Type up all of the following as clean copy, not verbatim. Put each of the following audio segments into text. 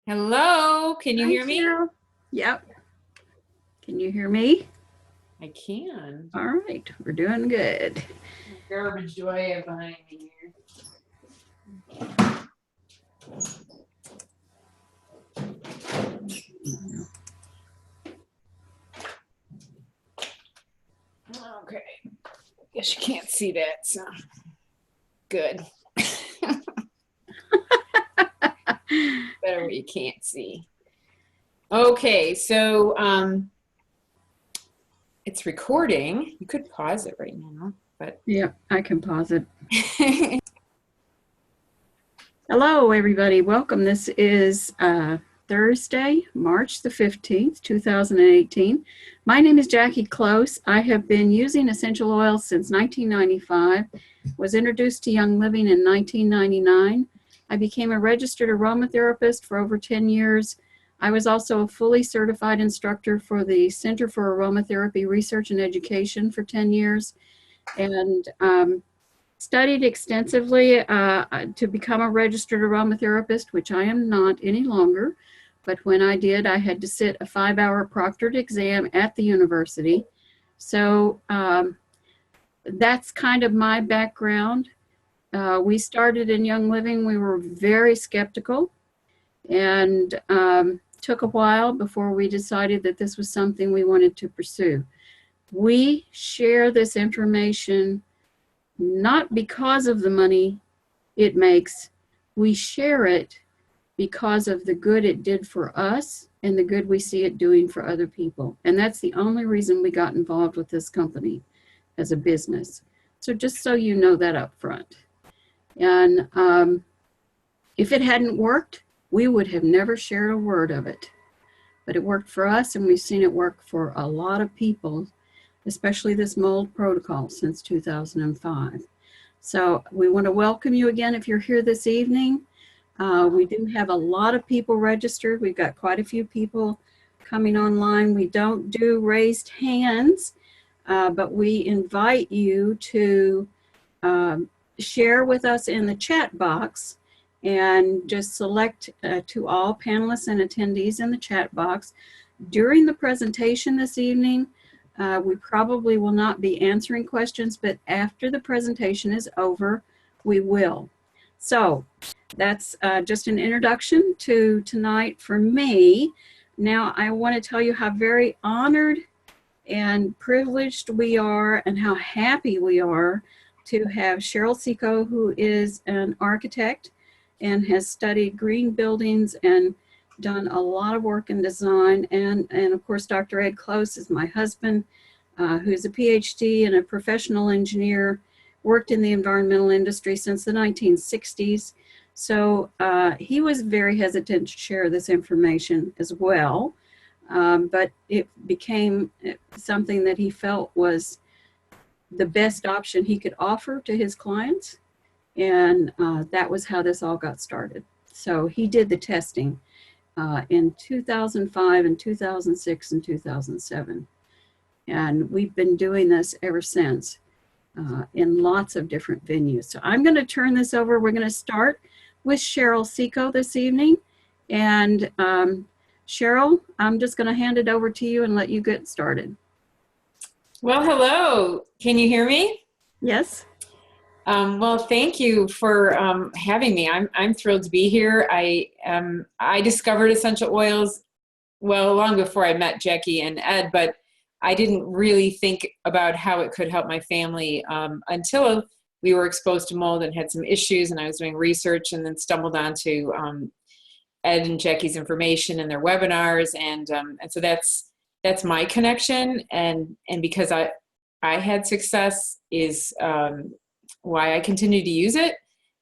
Hello, can you Hi, hear me? Cheryl. Yep. Can you hear me? I can. All right. We're doing good. What garbage do I have behind me here? Okay. Guess you can't see that, so good. Better what you can't see. Okay, so it's recording. You could pause it right now, but Yep, I can pause it. Hello, everybody. Welcome. This is Thursday, March the 15th, 2018. My name is Jackie Close. I have been using essential oils since 1995, was introduced to Young Living in 1999. I became a registered aromatherapist for over 10 years. I was also a fully certified instructor for the Center for Aromatherapy Research and Education for 10 years, and studied extensively to become a registered aromatherapist, which I am not any longer. But when I did, I had to sit a 5-hour proctored exam at the university. So that's kind of my background. We started in Young Living. We were very skeptical, and took a while before we decided that this was something we wanted to pursue. We share this information not because of the money it makes. We share it because of the good it did for us and the good we see it doing for other people. And that's the only reason we got involved with this company as a business. So just so you know that up front. And if it hadn't worked, we would have never shared a word of it. But it worked for us, and we've seen it work for a lot of people, especially this mold protocol since 2005. So we want to welcome you again if you're here this evening. We do have a lot of people registered. We've got quite a few people coming online. We don't do raised hands, but we invite you to share with us in the chat box, and just select to all panelists and attendees in the chat box. During the presentation this evening, we probably will not be answering questions, but after the presentation is over, we will. So that's just an introduction to tonight for me. Now I want to tell you how very honored and privileged we are, and how happy we are to have Cheryl Ciecko, who is an architect and has studied green buildings and done a lot of work in design. And of course, Dr. Ed Close is my husband, who's a PhD and a professional engineer, worked in the environmental industry since the 1960s. So he was very hesitant to share this information as well. But it became something that he felt was the best option he could offer to his clients. And that was how this all got started. So he did the testing in 2005 and 2006 and 2007. And we've been doing this ever since in lots of different venues. So I'm going to turn this over. We're going to start with Cheryl Ciecko this evening. And Cheryl, I'm just going to hand it over to you and let you get started. well, hello. Can you hear me? Yes. Well, thank you for having me. I'm thrilled to be here. I discovered essential oils long before I met Jackie and Ed, but I didn't really think about how it could help my family until we were exposed to mold and had some issues, and I was doing research and then stumbled onto Ed and Jackie's information and their webinars, and so that's my connection, and because I had success is why I continue to use it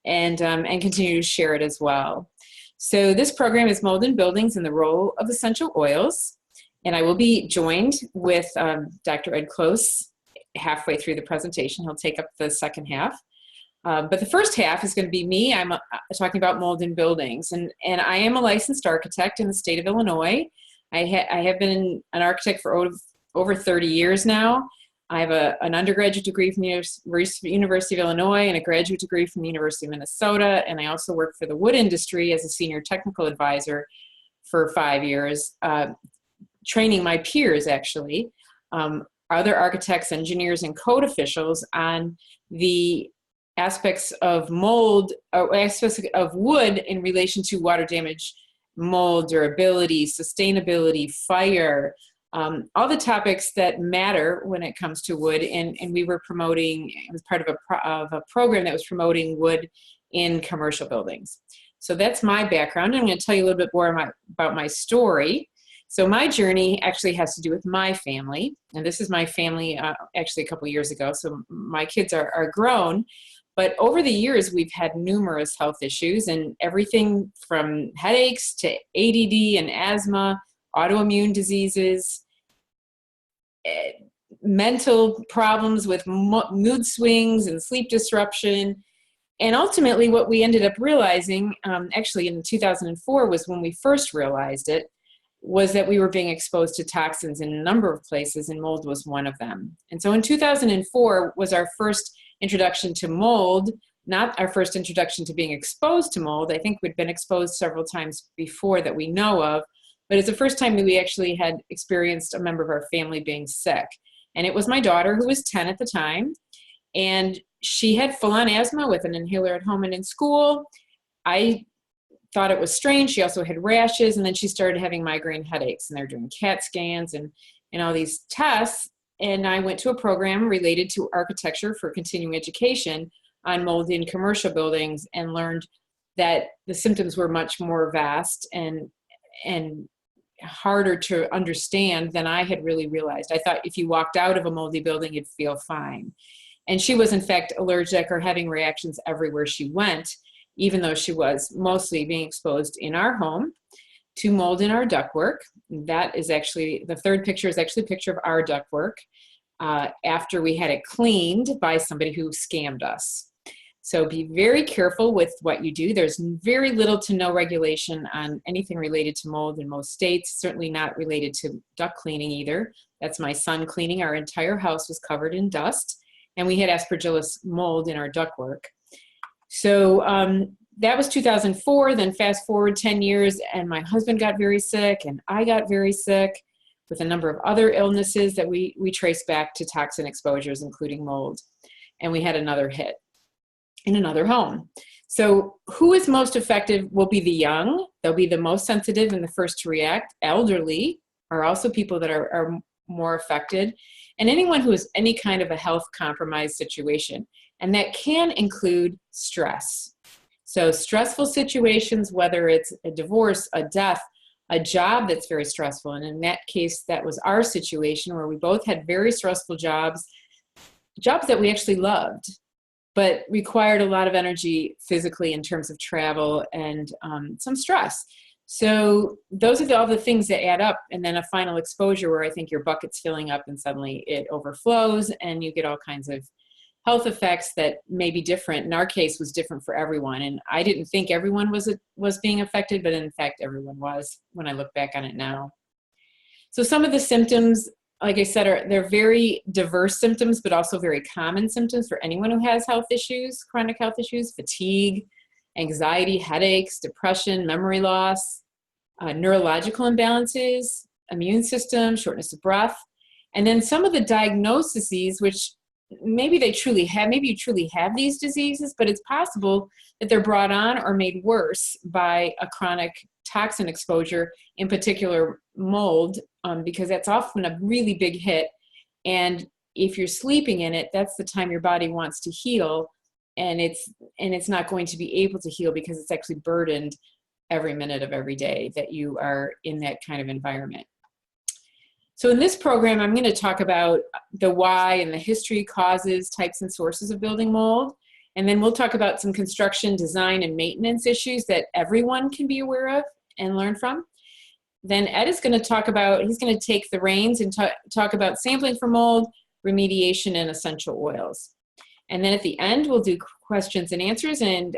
and continue to share it as well. So this program is Mold in Buildings and the Role of Essential Oils. And I will be joined with Dr. Ed Close halfway through the presentation. He'll take up the second half. But the first half is going to be me. I'm talking about mold in buildings. And I am a licensed architect in the state of Illinois. I have been an architect for over 30 years now. I have an undergraduate degree from the University of Illinois and a graduate degree from the University of Minnesota. And I also work for the wood industry as a senior technical advisor for 5 years, training my peers, actually, other architects, engineers, and code officials on the aspects of mold, or aspects of wood in relation to water damage, mold, durability, sustainability, fire, all the topics that matter when it comes to wood. And we were promoting, it was part of a program that was promoting wood in commercial buildings. So that's my background. I'm going to tell you a little bit more about my story. So my journey actually has to do with my family. And this is my family actually a couple years ago. So my kids are grown. But over the years, we've had numerous health issues, and everything from headaches to ADD and asthma, autoimmune diseases, mental problems with mood swings and sleep disruption. And ultimately, what we ended up realizing, actually in 2004 was when we first realized it, was that we were being exposed to toxins in a number of places, and mold was one of them. And so in 2004 was our first introduction to mold, not our first introduction to being exposed to mold. I think we'd been exposed several times before that we know of, but it's the first time that we actually had experienced a member of our family being sick. And it was my daughter, who was 10 at the time, and she had full-on asthma with an inhaler at home and in school. I thought it was strange. She also had rashes, and then she started having migraine headaches, and they're doing CAT scans and all these tests. And I went to a program related to architecture for continuing education on mold in commercial buildings, and learned that the symptoms were much more vast and harder to understand than I had really realized. I thought if you walked out of a moldy building, you'd feel fine. And she was in fact allergic or having reactions everywhere she went, even though she was mostly being exposed in our home to mold in our ductwork. That is actually, the third picture is actually a picture of our ductwork after we had it cleaned by somebody who scammed us. So be very careful with what you do. There's very little to no regulation on anything related to mold in most states, certainly not related to duct cleaning either. That's my son cleaning. Our entire house was covered in dust, and we had aspergillus mold in our ductwork. So that was 2004. Then fast forward 10 years, and my husband got very sick, and I got very sick with a number of other illnesses that we trace back to toxin exposures, including mold. And we had another hit in another home. So who is most effective will be the young. They'll be the most sensitive and the first to react. Elderly are also people that are more affected. And anyone who has any kind of a health compromised situation. And that can include stress. So stressful situations, whether it's a divorce, a death, a job that's very stressful. And in that case, that was our situation, where we both had very stressful jobs that we actually loved, but required a lot of energy physically in terms of travel and some stress. So those are all the things that add up. And then a final exposure where I think your bucket's filling up and suddenly it overflows, and you get all kinds of health effects that may be different. In our case, was different for everyone. And I didn't think everyone was being affected, but in fact, everyone was when I look back on it now. So some of the symptoms, like I said, they're very diverse symptoms, but also very common symptoms for anyone who has health issues, chronic health issues: fatigue, anxiety, headaches, depression, memory loss, neurological imbalances, immune system, shortness of breath. And then some of the diagnoses, which maybe you truly have these diseases, but it's possible that they're brought on or made worse by a chronic toxin exposure, in particular mold, because that's often a really big hit. And if you're sleeping in it, that's the time your body wants to heal, and it's not going to be able to heal because it's actually burdened every minute of every day that you are in that kind of environment. So in this program, I'm going to talk about the why and the history, causes, types, and sources of building mold. And then we'll talk about some construction, design, and maintenance issues that everyone can be aware of and learn from. Then Ed is going to talk about, he's going to take the reins and talk about sampling for mold, remediation, and essential oils. And then at the end, we'll do questions and answers. And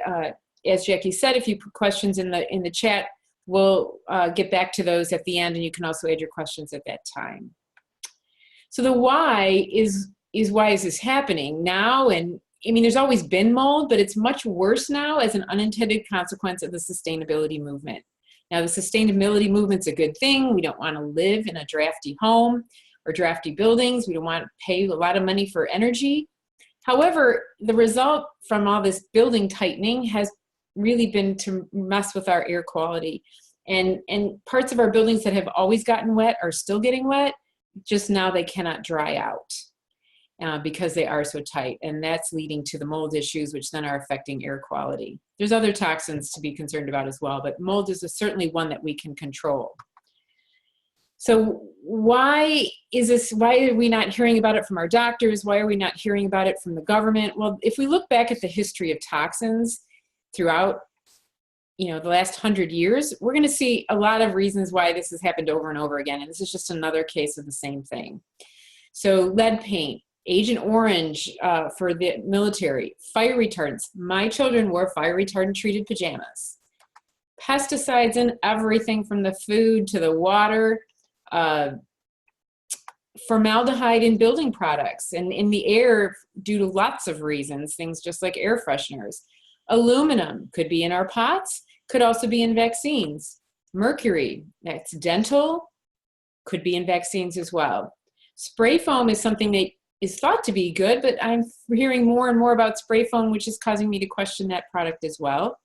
as Jackie said, if you put questions in the chat, we'll get back to those at the end, and you can also add your questions at that time. So the why is why is this happening now? And I mean, there's always been mold, but it's much worse now as an unintended consequence of the sustainability movement. Now, the sustainability movement's a good thing. We don't want to live in a drafty home or drafty buildings. We don't want to pay a lot of money for energy. However, the result from all this building tightening has really been to mess with our air quality. And parts of our buildings that have always gotten wet are still getting wet, just now they cannot dry out because they are so tight. And that's leading to the mold issues, which then are affecting air quality. There's other toxins to be concerned about as well, but mold is certainly one that we can control. So why are we not hearing about it from our doctors? Why are we not hearing about it from the government? Well, if we look back at the history of toxins throughout the last 100 years, we're going to see a lot of reasons why this has happened over and over again. And this is just another case of the same thing. So lead paint, Agent Orange for the military, fire retardants. My children wore fire retardant treated pajamas. Pesticides in everything from the food to the water. Formaldehyde in building products and in the air due to lots of reasons, things just like air fresheners. Aluminum could be in our pots, could also be in vaccines. Mercury, that's dental, could be in vaccines as well. Spray foam is something that is thought to be good, but I'm hearing more and more about spray foam, which is causing me to question that product as well.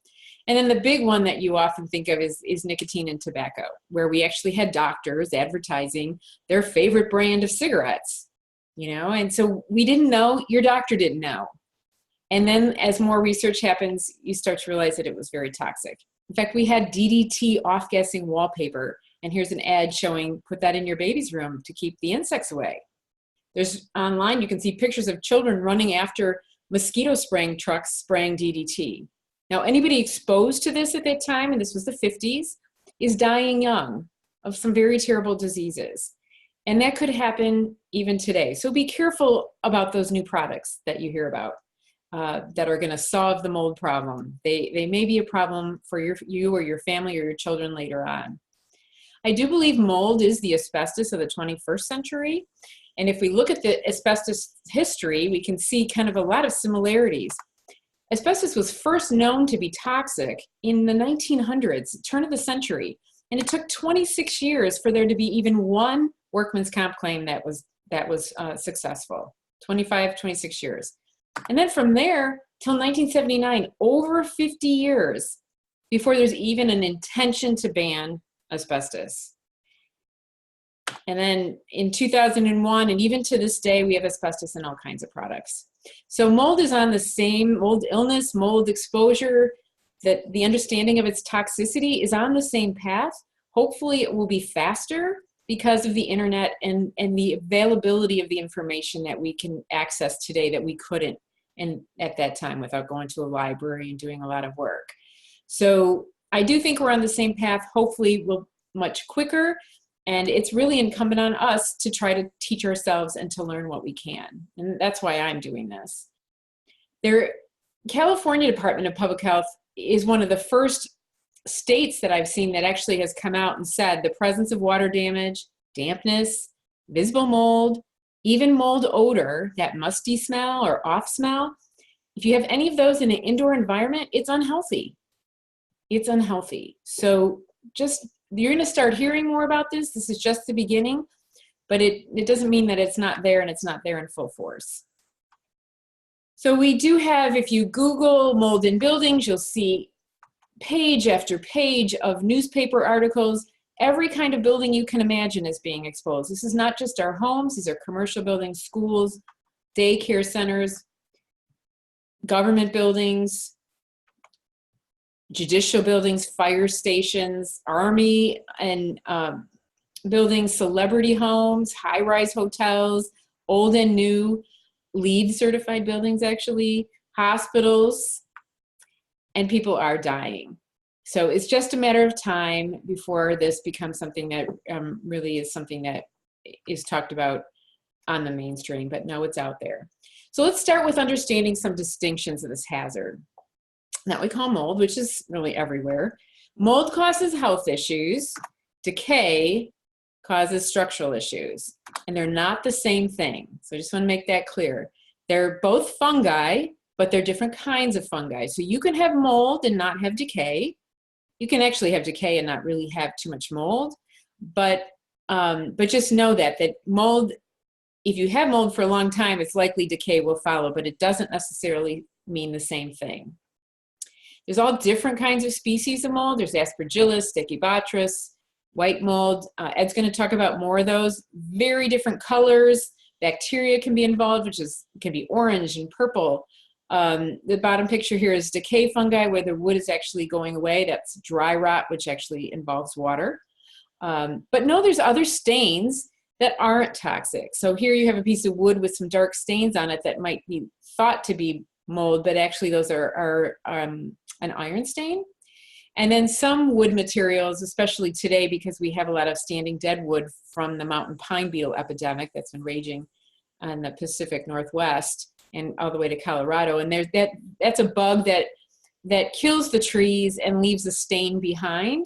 And then the big one that you often think of is nicotine and tobacco, where we actually had doctors advertising their favorite brand of cigarettes, and so we didn't know, your doctor didn't know. And then as more research happens, you start to realize that it was very toxic. In fact, we had DDT off-gassing wallpaper, and here's an ad showing, put that in your baby's room to keep the insects away. There's online, you can see pictures of children running after mosquito spraying trucks spraying DDT. Now, anybody exposed to this at that time, and this was the 50s, is dying young of some very terrible diseases. And that could happen even today. So be careful about those new products that you hear about. That are going to solve the mold problem. They may be a problem for you or your family or your children later on. I do believe mold is the asbestos of the 21st century. And if we look at the asbestos history, we can see kind of a lot of similarities. Asbestos was first known to be toxic in the 1900s, turn of the century. And it took 26 years for there to be even one workman's comp claim that was successful. 26 years. And then from there till 1979, over 50 years before there's even an intention to ban asbestos. And then in 2001, and even to this day, we have asbestos in all kinds of products. So mold is on the same, mold illness, mold exposure, that the understanding of its toxicity is on the same path. Hopefully it will be faster because of the internet and the availability of the information that we can access today that we couldn't at that time without going to a library and doing a lot of work. So I do think we're on the same path. Hopefully we'll much quicker, and it's really incumbent on us to try to teach ourselves and to learn what we can. And that's why I'm doing this. California Department of Public Health is one of the first states that I've seen that actually has come out and said the presence of water damage, dampness, visible mold, even mold odor, that musty smell or off smell, if you have any of those in an indoor environment, it's unhealthy. It's unhealthy. So you're going to start hearing more about this. This is just the beginning, but it doesn't mean that it's not there, and it's not there in full force. So we do have, if you Google mold in buildings, you'll see page after page of newspaper articles. Every kind of building you can imagine is being exposed. This is not just our homes. These are commercial buildings, schools, daycare centers, government buildings, judicial buildings, fire stations, army and buildings, celebrity homes, high-rise hotels, old and new, LEED certified buildings actually, hospitals, and people are dying. So it's just a matter of time before this becomes something that really is something that is talked about on the mainstream, but no, it's out there. So let's start with understanding some distinctions of this hazard that we call mold, which is really everywhere. Mold causes health issues. Decay causes structural issues, and they're not the same thing. So I just want to make that clear. They're both fungi, but they're different kinds of fungi. So you can have mold and not have decay. You can actually have decay and not really have too much mold, but just know that mold, if you have mold for a long time, it's likely decay will follow, but it doesn't necessarily mean the same thing. There's all different kinds of species of mold. There's Aspergillus, Stachybotrys, white mold. Ed's going to talk about more of those. Very different colors. Bacteria can be involved, which can be orange and purple. The bottom picture here is decay fungi, where the wood is actually going away. That's dry rot, which actually involves water. But no, there's other stains that aren't toxic. So here you have a piece of wood with some dark stains on it that might be thought to be mold, but actually those are an iron stain. And then some wood materials, especially today, because we have a lot of standing dead wood from the mountain pine beetle epidemic that's been raging on the Pacific Northwest and all the way to Colorado. And there's that's a bug that kills the trees and leaves a stain behind.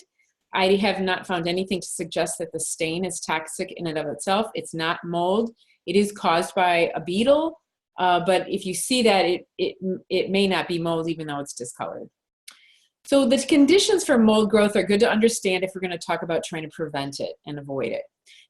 I have not found anything to suggest that the stain is toxic in and of itself. It's not mold. It is caused by a beetle, but if you see that, it may not be mold, even though it's discolored. So the conditions for mold growth are good to understand if we're going to talk about trying to prevent it and avoid it.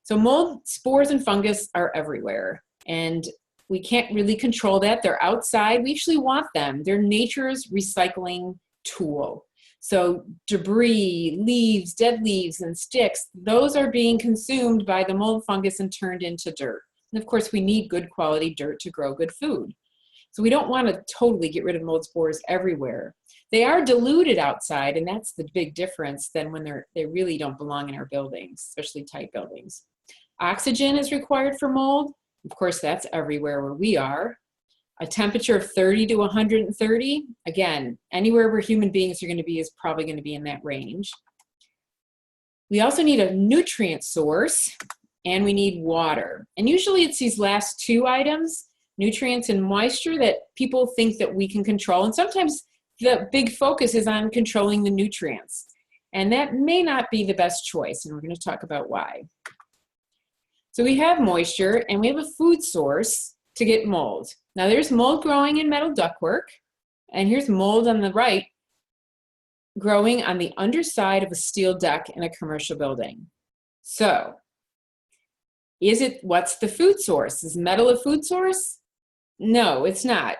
So mold spores and fungus are everywhere, and we can't really control that. They're outside. We actually want them. They're nature's recycling tool. So debris, leaves, dead leaves, and sticks, those are being consumed by the mold fungus and turned into dirt. And of course, we need good quality dirt to grow good food. So we don't want to totally get rid of mold spores everywhere. They are diluted outside, and that's the big difference than when they really don't belong in our buildings, especially tight buildings. Oxygen is required for mold. Of course, that's everywhere where we are. A temperature of 30 to 130, again, anywhere where human beings are going to be is probably going to be in that range. We also need a nutrient source, and we need water. And usually it's these last two items, nutrients and moisture, that people think that we can control. And sometimes the big focus is on controlling the nutrients. And that may not be the best choice, and we're going to talk about why. So we have moisture, and we have a food source to get mold. Now there's mold growing in metal ductwork, and here's mold on the right growing on the underside of a steel deck in a commercial building. So what's the food source? Is metal a food source? No, it's not.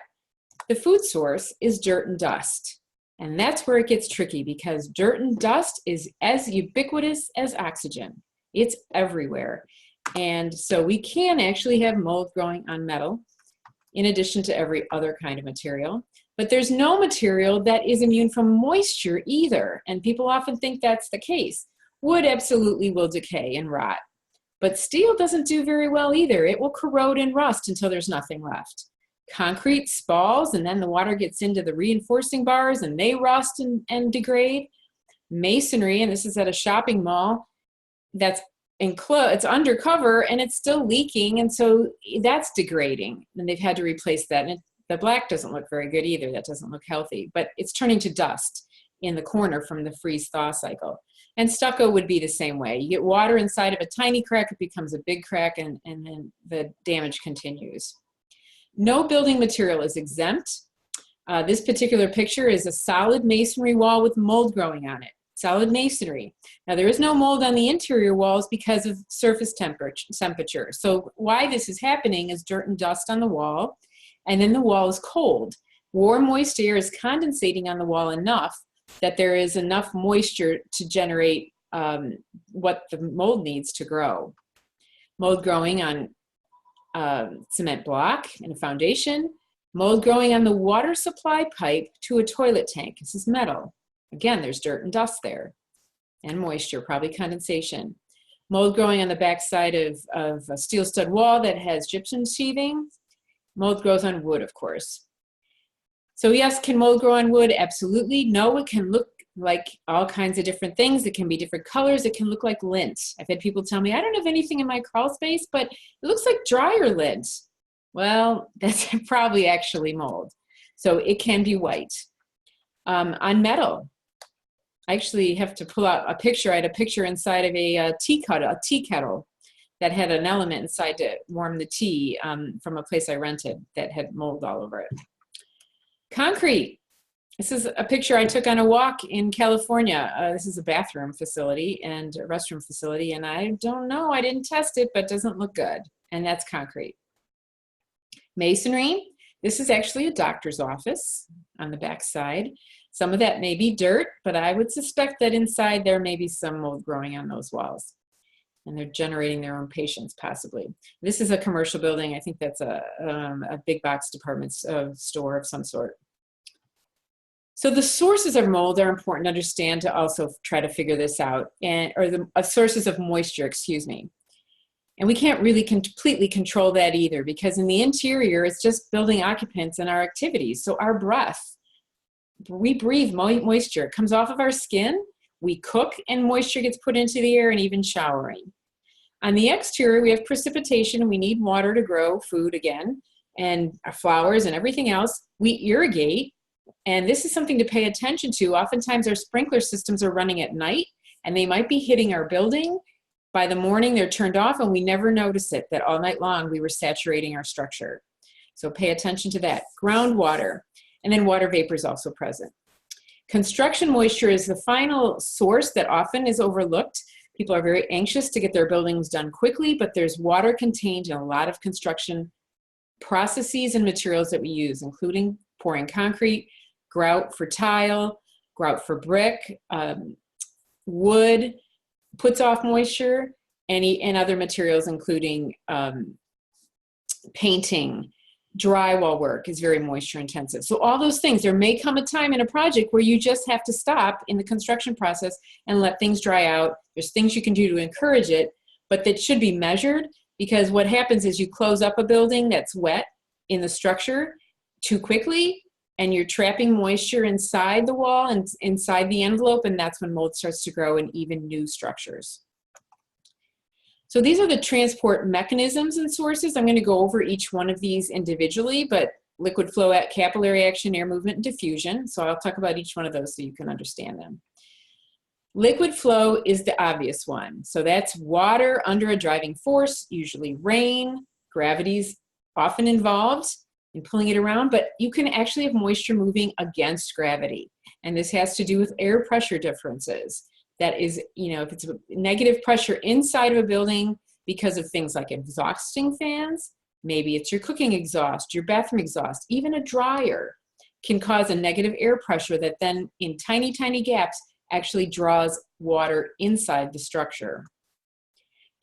The food source is dirt and dust. And that's where it gets tricky, because dirt and dust is as ubiquitous as oxygen. It's everywhere. And so we can actually have mold growing on metal in addition to every other kind of material. But there's no material that is immune from moisture either. And people often think that's the case. Wood absolutely will decay and rot. But steel doesn't do very well either. It will corrode and rust until there's nothing left. Concrete spalls, and then the water gets into the reinforcing bars and they rust and degrade. Masonry, and this is at a shopping mall, that's enclosed, it's undercover and it's still leaking, and so that's degrading, and they've had to replace that. And the black doesn't look very good either. That doesn't look healthy, but it's turning to dust in the corner from the freeze-thaw cycle. And stucco would be the same way. You get water inside of a tiny crack, it becomes a big crack, and then the damage continues. No building material is exempt. This particular picture is a solid masonry wall with mold growing on it. Solid masonry. Now there is no mold on the interior walls because of surface temperature. So why this is happening is dirt and dust on the wall, and then the wall is cold. Warm, moist air is condensating on the wall enough that there is enough moisture to generate what the mold needs to grow. Mold growing on cement block and a foundation. Mold growing on the water supply pipe to a toilet tank. This is metal. Again, there's dirt and dust there, and moisture, probably condensation. Mold growing on the backside of a steel stud wall that has gypsum sheathing. Mold grows on wood, of course. So yes, can mold grow on wood? Absolutely. No, it can look like all kinds of different things. It can be different colors. It can look like lint. I've had people tell me, I don't have anything in my crawl space, but it looks like dryer lint. Well, that's probably actually mold. So it can be white. On metal, I actually have to pull out a picture. I had a picture inside of a tea kettle that had an element inside to warm the tea from a place I rented that had mold all over it. Concrete. This is a picture I took on a walk in California. This is a bathroom facility and a restroom facility, and I don't know, I didn't test it, but it doesn't look good. And that's concrete. Masonry, this is actually a doctor's office on the back side. Some of that may be dirt, but I would suspect that inside there may be some mold growing on those walls. And they're generating their own patients, possibly. This is a commercial building. I think that's a big box department store of some sort. So the sources of mold are important to understand to also try to figure this out, or the sources of moisture, excuse me. And we can't really completely control that either, because in the interior, it's just building occupants and our activities. So our breath, we breathe moisture. It comes off of our skin, we cook, and moisture gets put into the air, and even showering. On the exterior, we have precipitation. We need water to grow food again, and our flowers and everything else. We irrigate. And this is something to pay attention to. Oftentimes our sprinkler systems are running at night and they might be hitting our building. By the morning they're turned off and we never notice it, that all night long we were saturating our structure. So pay attention to that. Groundwater, and then water vapor is also present. Construction moisture is the final source that often is overlooked. People are very anxious to get their buildings done quickly, but there's water contained in a lot of construction processes and materials that we use, including pouring concrete, grout for tile, grout for brick, wood puts off moisture, and other materials, including painting, drywall work is very moisture intensive. So all those things, there may come a time in a project where you just have to stop in the construction process and let things dry out. There's things you can do to encourage it, but that should be measured, because what happens is you close up a building that's wet in the structure too quickly, and you're trapping moisture inside the wall and inside the envelope, and that's when mold starts to grow in even new structures. So these are the transport mechanisms and sources. I'm going to go over each one of these individually, but liquid flow, capillary action, air movement, and diffusion. So I'll talk about each one of those so you can understand them. Liquid flow is the obvious one. So that's water under a driving force, usually rain. Gravity's often involved in pulling it around, but you can actually have moisture moving against gravity. And this has to do with air pressure differences. That is, if it's a negative pressure inside of a building because of things like exhausting fans, maybe it's your cooking exhaust, your bathroom exhaust, even a dryer can cause a negative air pressure that then in tiny, tiny gaps actually draws water inside the structure.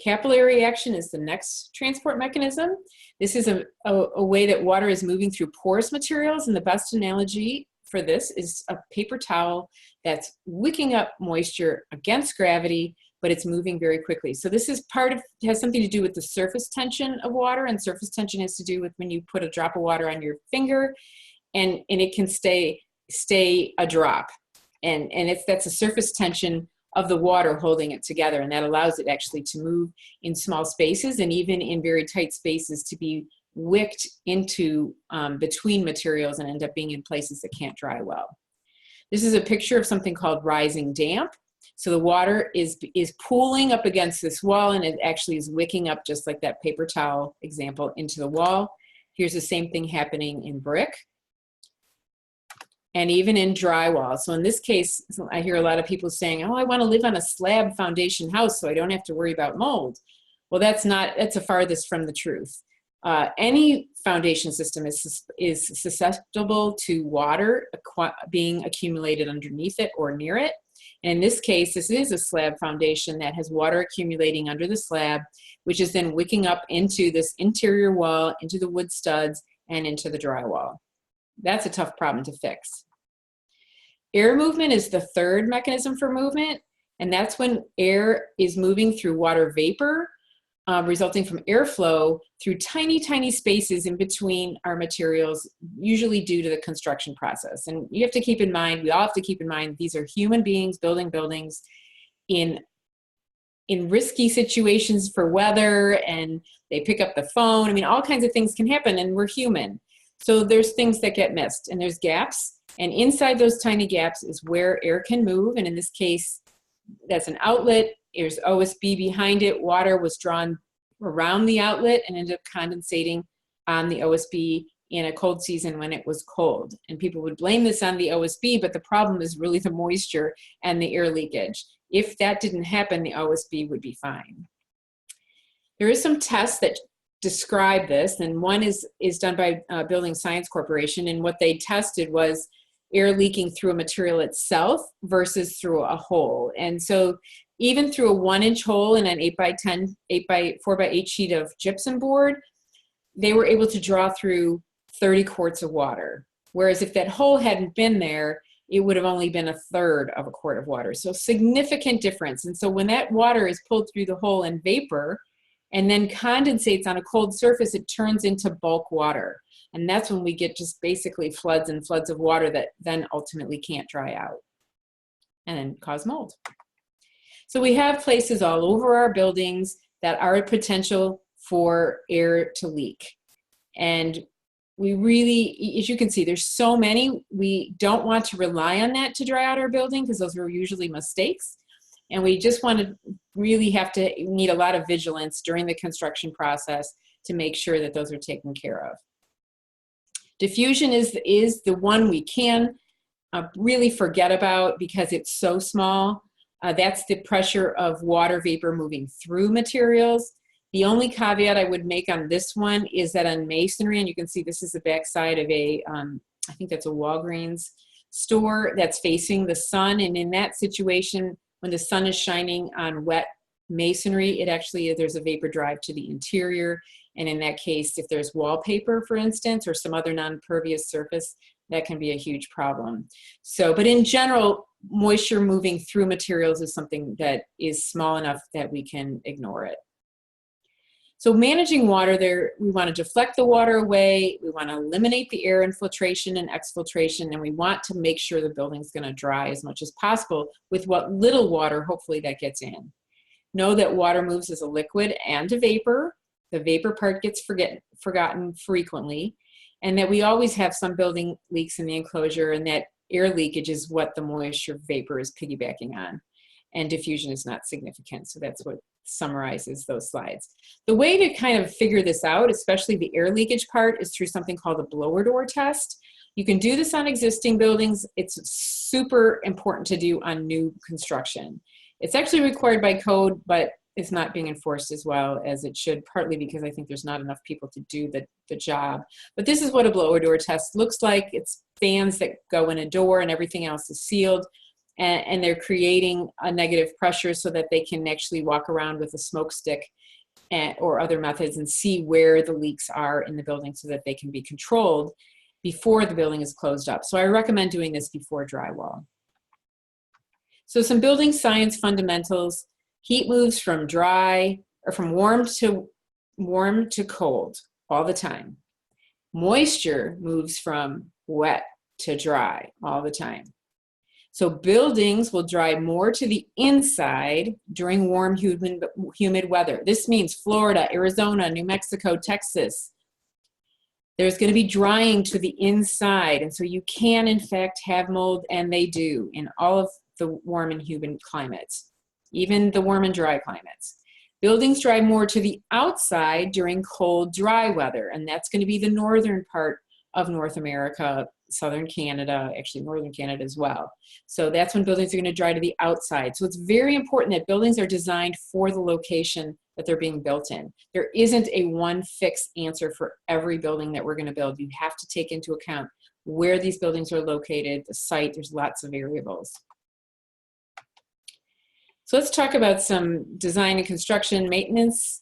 Capillary action is the next transport mechanism. This is a way that water is moving through porous materials, and the best analogy for this is a paper towel that's wicking up moisture against gravity, but it's moving very quickly. So this is has something to do with the surface tension of water, and surface tension has to do with when you put a drop of water on your finger and it can stay a drop. And that's a surface tension of the water holding it together, and that allows it actually to move in small spaces and even in very tight spaces to be wicked into between materials and end up being in places that can't dry well. This is a picture of something called rising damp. So the water is pooling up against this wall, and it actually is wicking up, just like that paper towel example, into the wall. Here's the same thing happening in brick and even in drywall. So in this case, I hear a lot of people saying, oh, I want to live on a slab foundation house so I don't have to worry about mold. Well, that's the farthest from the truth. Any foundation system is susceptible to water being accumulated underneath it or near it. And in this case, this is a slab foundation that has water accumulating under the slab, which is then wicking up into this interior wall, into the wood studs, and into the drywall. That's a tough problem to fix. Air movement is the third mechanism for movement, and that's when air is moving through water vapor, resulting from airflow through tiny, tiny spaces in between our materials, usually due to the construction process. And you have to keep in mind, we all have to keep in mind, these are human beings building buildings in risky situations for weather, and they pick up the phone. I mean, all kinds of things can happen, and we're human. So there's things that get missed, and there's gaps, and inside those tiny gaps is where air can move. And in this case, that's an outlet. There's OSB behind it. Water was drawn around the outlet and ended up condensating on the OSB in a cold season when it was cold. And people would blame this on the OSB, but the problem is really the moisture and the air leakage. If that didn't happen, the OSB would be fine. There is some tests that describe this, and one is done by Building Science Corporation, and what they tested was air leaking through a material itself versus through a hole. And so even through a 1-inch hole in an 8x10, 4x8 sheet of gypsum board, they were able to draw through 30 quarts of water. Whereas if that hole hadn't been there, it would have only been 1/3 of a quart of water. So significant difference. And so when that water is pulled through the hole in vapor and then condensates on a cold surface, it turns into bulk water. And that's when we get just basically floods and floods of water that then ultimately can't dry out and then cause mold. So we have places all over our buildings that are a potential for air to leak. And we really, as you can see, there's so many. We don't want to rely on that to dry out our building because those are usually mistakes. And we just want to really need a lot of vigilance during the construction process to make sure that those are taken care of. Diffusion is the one we can really forget about because it's so small. That's the pressure of water vapor moving through materials. The only caveat I would make on this one is that on masonry, and you can see this is the backside of I think that's a Walgreens store that's facing the sun. And in that situation, when the sun is shining on wet masonry, there's a vapor drive to the interior. And in that case, if there's wallpaper, for instance, or some other non-pervious surface, that can be a huge problem. So, but in general, moisture moving through materials is something that is small enough that we can ignore it. So managing water there, we want to deflect the water away, we want to eliminate the air infiltration and exfiltration, and we want to make sure the building's going to dry as much as possible with what little water, hopefully, that gets in. Know that water moves as a liquid and a vapor. The vapor part gets forgotten frequently, and that we always have some building leaks in the enclosure, and that air leakage is what the moisture vapor is piggybacking on. And diffusion is not significant, so that's what summarizes those slides. The way to kind of figure this out, especially the air leakage part, is through something called a blower door test. You can do this on existing buildings. It's super important to do on new construction. It's actually required by code, but it's not being enforced as well as it should, partly because I think there's not enough people to do the job. But this is what a blower door test looks like. It's fans that go in a door and everything else is sealed. And they're creating a negative pressure so that they can actually walk around with a smoke stick or other methods and see where the leaks are in the building so that they can be controlled before the building is closed up. So I recommend doing this before drywall. So some building science fundamentals. Heat moves from warm to cold all the time. Moisture moves from wet to dry all the time. So buildings will dry more to the inside during warm, humid weather. This means Florida, Arizona, New Mexico, Texas. There's going to be drying to the inside. And so you can, in fact, have mold, and they do in all of the warm and humid climates, even the warm and dry climates. Buildings dry more to the outside during cold, dry weather. And that's going to be the northern part of North America, southern Canada, actually northern Canada as well. So that's when buildings are going to dry to the outside. So it's very important that buildings are designed for the location that they're being built in. There isn't a one fixed answer for every building that we're going to build. You have to take into account where these buildings are located, the site, there's lots of variables. So let's talk about some design and construction maintenance.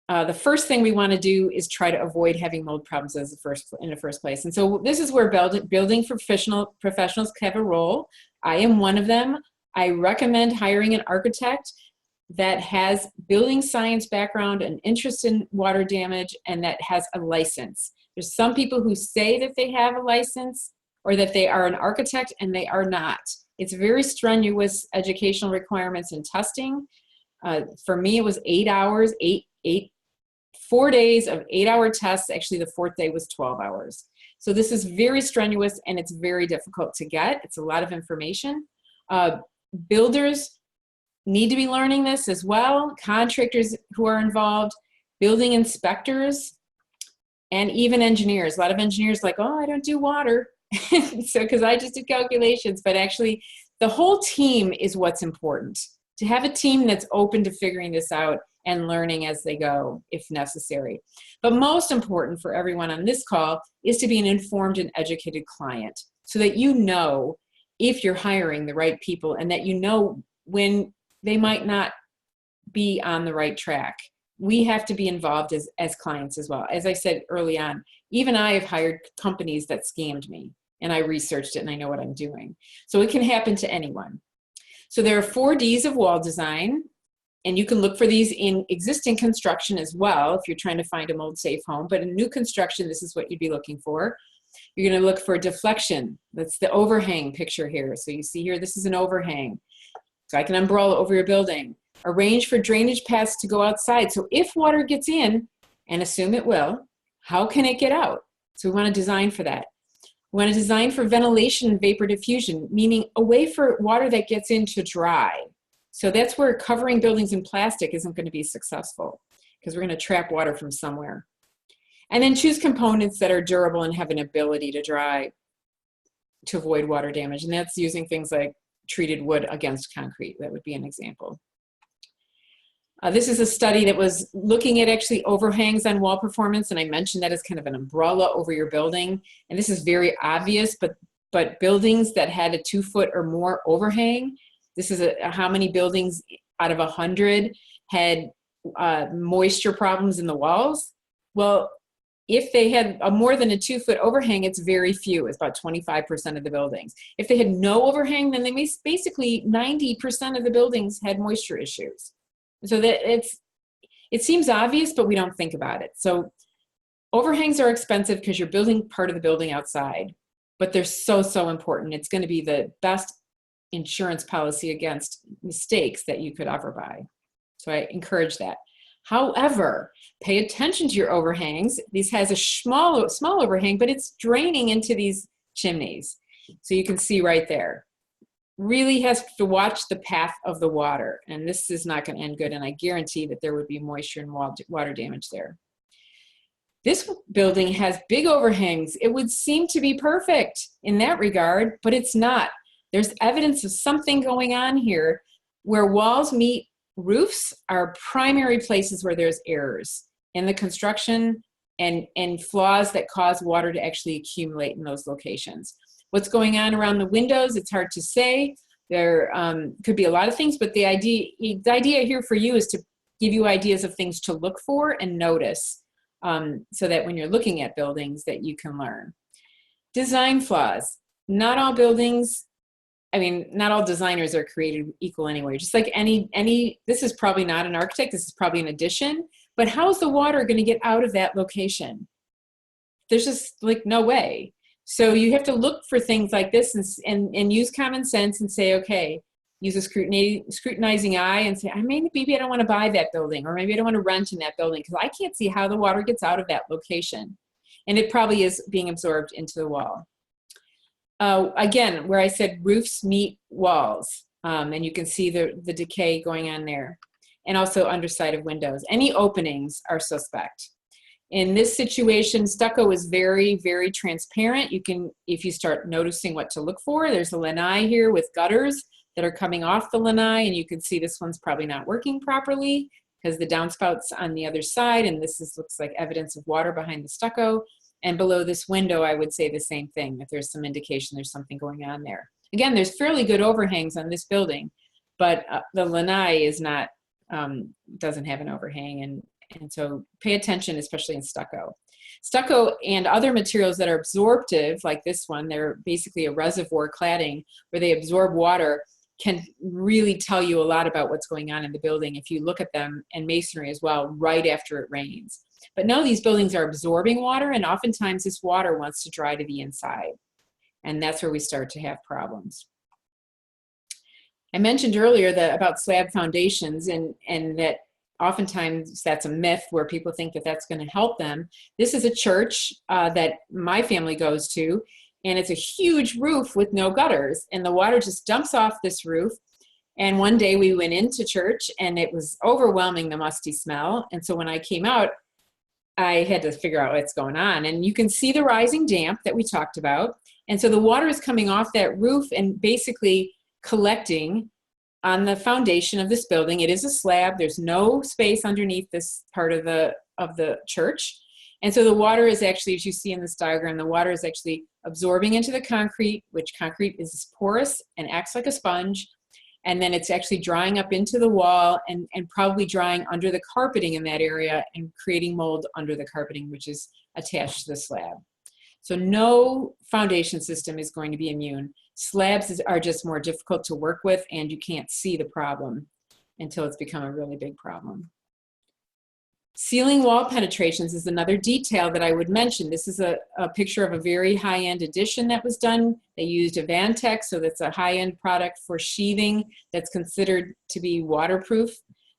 The first thing we want to do is try to avoid having mold problems in the first place. And so this is where building professionals have a role. I am one of them. I recommend hiring an architect that has building science background and interest in water damage and that has a license. There's some people who say that they have a license or that they are an architect and they are not. It's very strenuous educational requirements and testing. For me, it was 8 hours, 4 days of 8-hour tests. Actually, the 4th day was 12 hours. So this is very strenuous and it's very difficult to get. It's a lot of information. Builders need to be learning this as well. Contractors who are involved, building inspectors, And even engineers, a lot of engineers like, oh, I don't do water. So, because I just do calculations, but actually the whole team is what's important. To have a team that's open to figuring this out and learning as they go, if necessary. But most important for everyone on this call is to be an informed and educated client so that you know if you're hiring the right people and that you know when they might not be on the right track. We have to be involved as clients as well. As I said early on, even I have hired companies that scammed me, and I researched it and I know what I'm doing. So it can happen to anyone. So there are 4 Ds of wall design, and you can look for these in existing construction as well if you're trying to find a mold safe home. But in new construction, this is what you'd be looking for. You're going to look for deflection. That's the overhang picture here. So you see here, this is an overhang. So like an umbrella over your building. Arrange for drainage paths to go outside. So if water gets in, and assume it will, how can it get out? So we want to design for that. We want to design for ventilation and vapor diffusion, meaning a way for water that gets in to dry. So that's where covering buildings in plastic isn't going to be successful, because we're going to trap water from somewhere. And then choose components that are durable and have an ability to dry to avoid water damage. And that's using things like treated wood against concrete. That would be an example. This is a study that was looking at actually overhangs on wall performance, and I mentioned that as kind of an umbrella over your building. And this is very obvious, but buildings that had a 2-foot or more overhang, this is how many buildings out of 100 had moisture problems in the walls. Well, if they had more than a 2-foot overhang, it's very few. It's about 25% of the buildings. If they had no overhang, then they basically 90% of the buildings had moisture issues. So that it seems obvious, but we don't think about it. So overhangs are expensive because you're building part of the building outside, but they're so, so important. It's going to be the best insurance policy against mistakes that you could ever buy. So I encourage that. However, pay attention to your overhangs. This has a small overhang, but it's draining into these chimneys. So you can see right there. Really has to watch the path of the water, and this is not going to end good, and I guarantee that there would be moisture and water damage there. This building has big overhangs. It would seem to be perfect in that regard, but it's not. There's evidence of something going on here where walls meet roofs are primary places where there's errors in the construction and flaws that cause water to actually accumulate in those locations. What's going on around the windows, it's hard to say. There could be a lot of things, but the idea here for you is to give you ideas of things to look for and notice so that when you're looking at buildings that you can learn. Design flaws. Not all buildings, not all designers are created equal anyway. Just like this is probably not an architect, this is probably an addition, but how's the water going to get out of that location? There's just like no way. So you have to look for things like this and use common sense and say, okay, use a scrutinizing eye and say, maybe I don't want to buy that building, or maybe I don't want to rent in that building because I can't see how the water gets out of that location. And it probably is being absorbed into the wall. Again, where I said roofs meet walls, and you can see the decay going on there. And also underside of windows. Any openings are suspect. In this situation, stucco is very, very transparent. You can, if you start noticing what to look for, there's a lanai here with gutters that are coming off the lanai, and you can see this one's probably not working properly because the downspouts on the other side, and this looks like evidence of water behind the stucco. And below this window, I would say the same thing, if there's some indication there's something going on there. Again, there's fairly good overhangs on this building, but the lanai is not, doesn't have an overhang, and so pay attention, especially in stucco. Stucco and other materials that are absorptive, like this one, they're basically a reservoir cladding where they absorb water, can really tell you a lot about what's going on in the building if you look at them, and masonry as well, right after it rains. But no, these buildings are absorbing water, and oftentimes this water wants to dry to the inside. And that's where we start to have problems. I mentioned earlier about slab foundations and that oftentimes that's a myth where people think that that's going to help them. This is a church that my family goes to, and it's a huge roof with no gutters, and the water just dumps off this roof. And one day we went into church and it was overwhelming, the musty smell. And so when I came out, I had to figure out what's going on. And you can see the rising damp that we talked about. And so the water is coming off that roof and basically collecting on the foundation of this building. It is a slab. There's no space underneath this part of the church. And so the water is actually, as you see in this diagram, the water is actually absorbing into the concrete, which concrete is porous and acts like a sponge. And then it's actually drying up into the wall and probably drying under the carpeting in that area and creating mold under the carpeting, which is attached to the slab. So no foundation system is going to be immune. Slabs are just more difficult to work with, and you can't see the problem until it's become a really big problem. Ceiling wall penetrations is another detail that I would mention. This is a picture of a very high-end addition that was done. They used Avantech, so that's a high-end product for sheathing that's considered to be waterproof.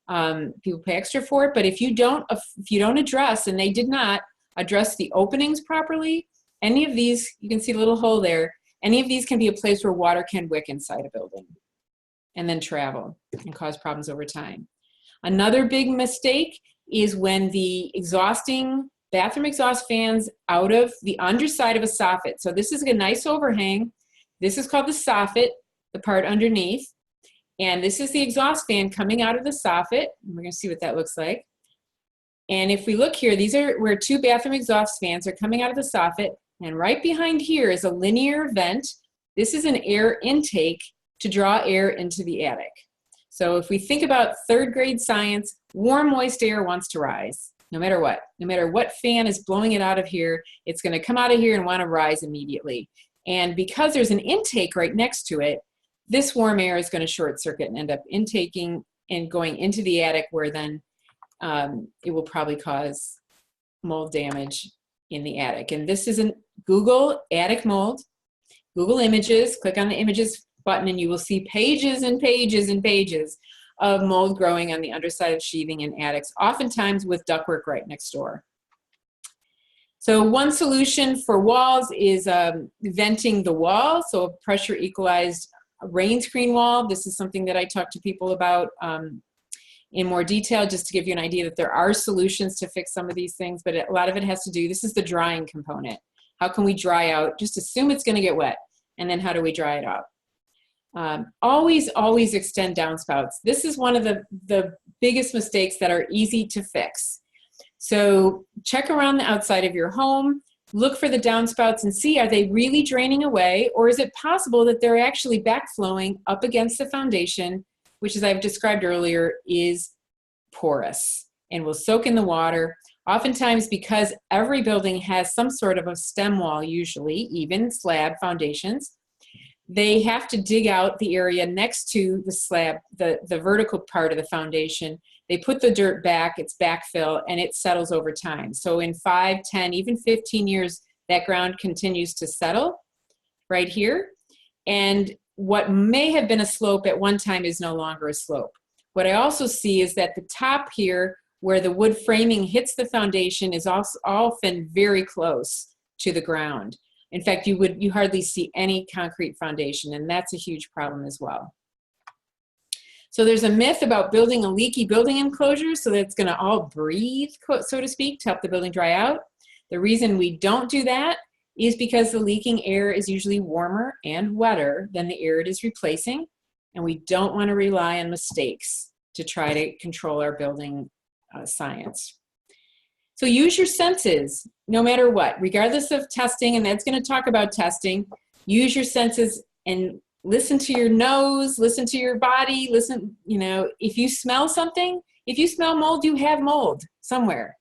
People pay extra for it, but if you don't address, and they did not address the openings properly, any of these, you can see a little hole there, any of these can be a place where water can wick inside a building and then travel and cause problems over time. Another big mistake is when the bathroom exhaust fans out of the underside of a soffit. So this is a nice overhang. This is called the soffit, the part underneath. And this is the exhaust fan coming out of the soffit. We're gonna see what that looks like. And if we look here, these are where two bathroom exhaust fans are coming out of the soffit. And right behind here is a linear vent. This is an air intake to draw air into the attic. So if we think about third grade science, warm, moist air wants to rise, no matter what. No matter what fan is blowing it out of here, it's gonna come out of here and wanna rise immediately. And because there's an intake right next to it, this warm air is gonna short circuit and end up intaking and going into the attic, where then it will probably cause mold damage in the attic. And this is Google attic mold, Google images, click on the images button, and you will see pages and pages and pages of mold growing on the underside of sheathing in attics, oftentimes with ductwork right next door. So one solution for walls is venting the wall, so a pressure equalized rain screen wall. This is something that I talk to people about in more detail, just to give you an idea that there are solutions to fix some of these things, but a lot of it has to do, this is the drying component. How can we dry out? Just assume it's gonna get wet, and then how do we dry it out? Always extend downspouts. This is one of the biggest mistakes that are easy to fix. So check around the outside of your home, look for the downspouts and see, are they really draining away, or is it possible that they're actually backflowing up against the foundation, which, as I've described earlier, is porous and will soak in the water. Oftentimes, because every building has some sort of a stem wall, usually, even slab foundations, they have to dig out the area next to the slab, the vertical part of the foundation. They put the dirt back, it's backfill, and it settles over time. So in 5, 10, even 15 years, that ground continues to settle right here. And what may have been a slope at one time is no longer a slope. What I also see is that the top here, where the wood framing hits the foundation, is also often very close to the ground. In fact, you hardly see any concrete foundation, and that's a huge problem as well. So there's a myth about building a leaky building enclosure so that it's gonna all breathe, so to speak, to help the building dry out. The reason we don't do that is because the leaking air is usually warmer and wetter than the air it is replacing, and we don't wanna rely on mistakes to try to control our building science. So use your senses, no matter what, regardless of testing, and Ed's gonna talk about testing. Use your senses and listen to your nose, listen to your body, listen, if you smell something, if you smell mold, you have mold somewhere.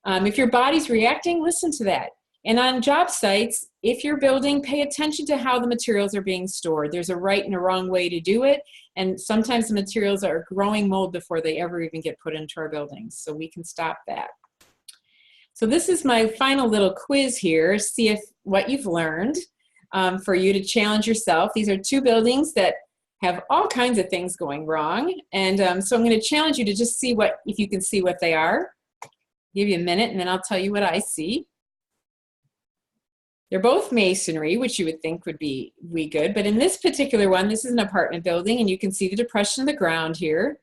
If your body's reacting, listen to that. And on job sites, if you're building, pay attention to how the materials are being stored. There's a right and a wrong way to do it, and sometimes the materials are growing mold before they ever even get put into our buildings, so we can stop that. So this is my final little quiz here. See if what you've learned for you to challenge yourself. These are two buildings that have all kinds of things going wrong. And so I'm going to challenge you to just see if you can see what they are. Give you a minute and then I'll tell you what I see. They're both masonry, which you would think would be good. But in this particular one, this is an apartment building, and you can see the depression of the ground here,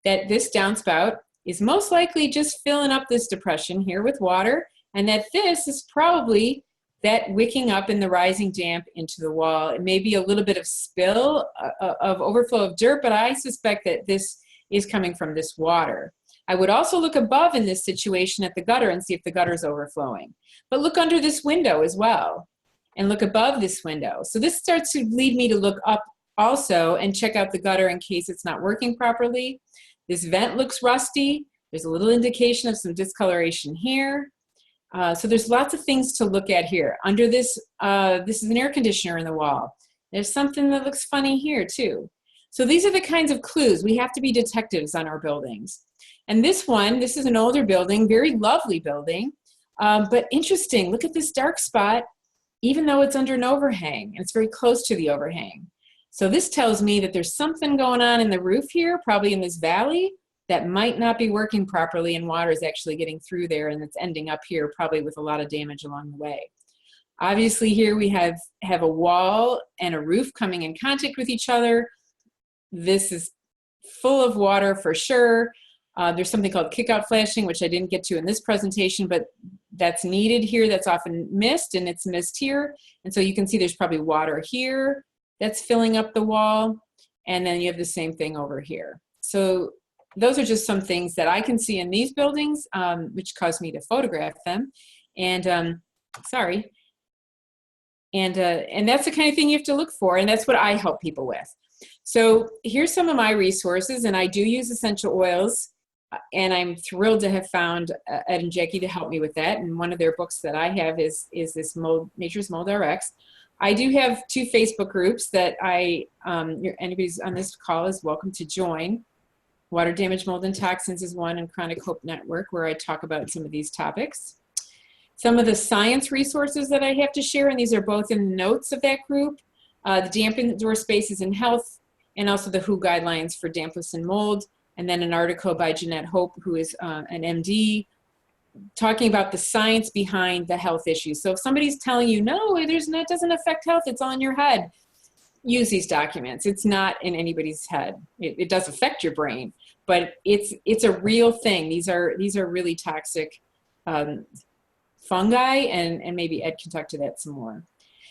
that this downspout is most likely just filling up this depression here with water, and that this is probably that wicking up in the rising damp into the wall. It may be a little bit of spill of overflow of dirt, but I suspect that this is coming from this water. I would also look above in this situation at the gutter and see if the gutter is overflowing. But look under this window as well, and look above this window. So this starts to lead me to look up also and check out the gutter in case it's not working properly. This vent looks rusty. There's a little indication of some discoloration here. So there's lots of things to look at here. Under this, this is an air conditioner in the wall. There's something that looks funny here too. So these are the kinds of clues. We have to be detectives on our buildings. And this one, this is an older building, very lovely building, but interesting. Look at this dark spot, even though it's under an overhang, and it's very close to the overhang. So this tells me that there's something going on in the roof here, probably in this valley, that might not be working properly, and water is actually getting through there, and it's ending up here probably with a lot of damage along the way. Obviously here we have a wall and a roof coming in contact with each other. This is full of water for sure. There's something called kick-out flashing, which I didn't get to in this presentation, but that's needed here. That's often missed, and it's missed here. And so you can see there's probably water here that's filling up the wall, and then you have the same thing over here. So those are just some things that I can see in these buildings, which caused me to photograph them. And sorry. And that's the kind of thing you have to look for, and that's what I help people with. So here's some of my resources, and I do use essential oils, and I'm thrilled to have found Ed and Jackie to help me with that. And one of their books that I have is this Nature's Mold RX. I do have 2 Facebook groups that anybody on this call is welcome to join. Water Damage, Mold, and Toxins is one, and Chronic Hope Network, where I talk about some of these topics. Some of the science resources that I have to share, and these are both in the notes of that group, the Damp Indoor Spaces in Health, and also the WHO guidelines for dampness and mold, and then an article by Jeanette Hope, who is an MD, talking about the science behind the health issues. So if somebody's telling you, no, it doesn't affect health, it's all in your head, use these documents. It's not in anybody's head. It does affect your brain, but it's a real thing. These are really toxic fungi, and maybe Ed can talk to that some more.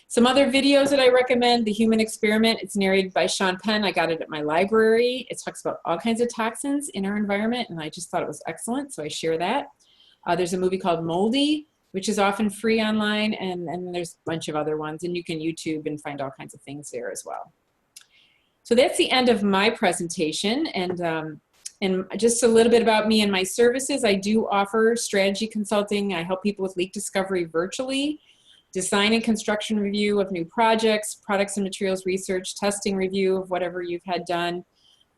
Some other videos that I recommend: The Human Experiment. It's narrated by Sean Penn. I got it at my library. It talks about all kinds of toxins in our environment, and I just thought it was excellent, so I share that. There's a movie called Moldy, which is often free online, and there's a bunch of other ones, and you can YouTube and find all kinds of things there as well. So that's the end of my presentation, and just a little bit about me and my services. I do offer strategy consulting. I help people with leak discovery virtually, design and construction review of new projects, products and materials research, testing review of whatever you've had done.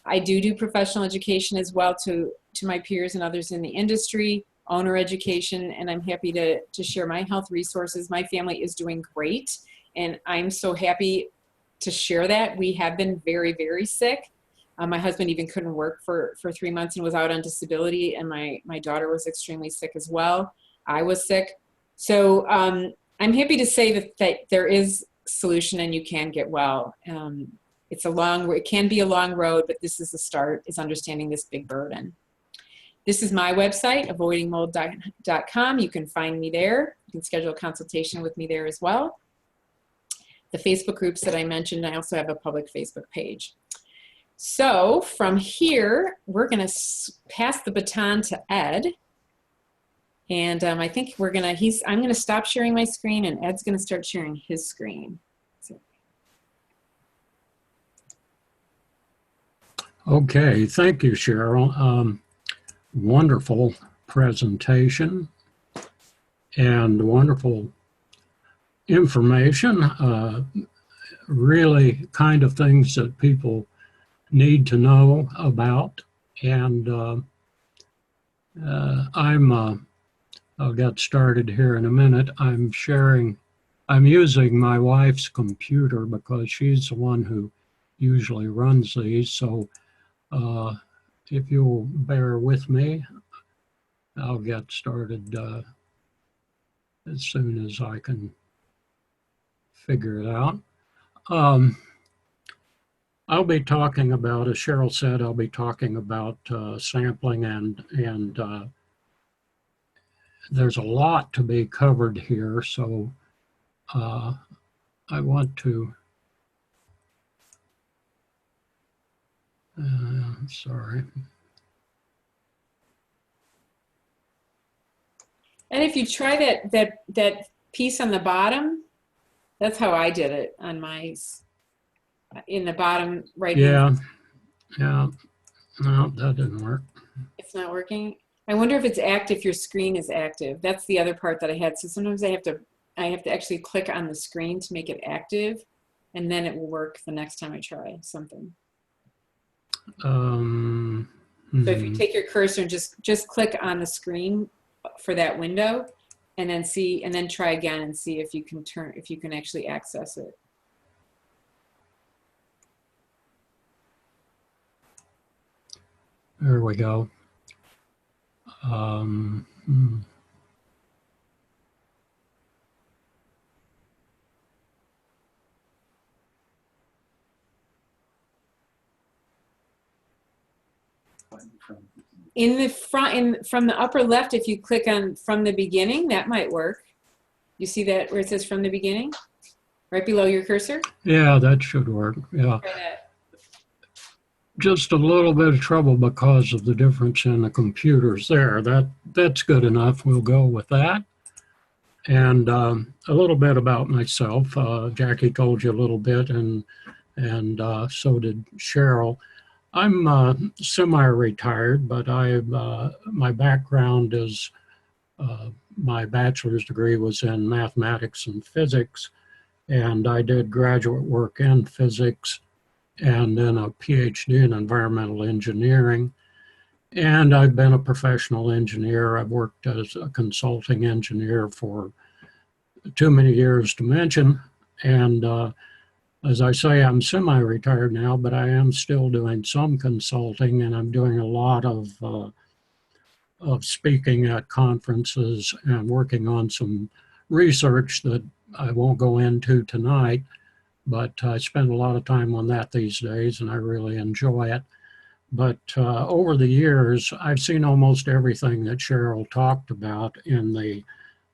I do professional education as well to my peers and others in the industry, owner education, and I'm happy to share my health resources. My family is doing great, and I'm so happy to share that. We have been very, very sick. My husband even couldn't work for 3 months and was out on disability, and my daughter was extremely sick as well. I was sick. So I'm happy to say that there is a solution and you can get well. It can be a long road, but this is the start, is understanding this big burden. This is my website, avoidingmold.com. You can find me there. You can schedule a consultation with me there as well. The Facebook groups that I mentioned, I also have a public Facebook page. So from here, we're going to pass the baton to Ed. And I think I'm going to stop sharing my screen, and Ed's going to start sharing his screen. Okay, thank you, Cheryl. Wonderful presentation and wonderful information, really kind of things that people need to know about. And I'll get started here in a minute. I'm using my wife's computer because she's the one who usually runs these. So if you'll bear with me, I'll get started as soon as I can figure it out. I'll be talking about, as Cheryl said, I'll be talking about sampling and there's a lot to be covered here. So I want to, sorry. And if you try that piece on the bottom, that's how I did it on my, in the bottom right hand. Yeah, no, that didn't work. It's not working. I wonder if it's active, if your screen is active. That's the other part that I had. So sometimes I have to actually click on the screen to make it active, and then it will work the next time I try something. So if you take your cursor and just click on the screen for that window, and then try again and see if you can actually access it. There we go. In the front, from the upper left, if you click on from the beginning, that might work. You see that where it says from the beginning? Right below your cursor? Yeah, that should work. Yeah. Just a little bit of trouble because of the difference in the computers there. That's good enough. We'll go with that. And a little bit about myself. Jackie told you a little bit, and so did Cheryl. I'm semi-retired, but my background is my bachelor's degree was in mathematics and physics, and I did graduate work in physics and then a PhD in environmental engineering. And I've been a professional engineer. I've worked as a consulting engineer for too many years to mention. And as I say, I'm semi-retired now, but I am still doing some consulting, and I'm doing a lot of speaking at conferences and working on some research that I won't go into tonight, but I spend a lot of time on that these days, and I really enjoy it. But over the years, I've seen almost everything that Cheryl talked about in the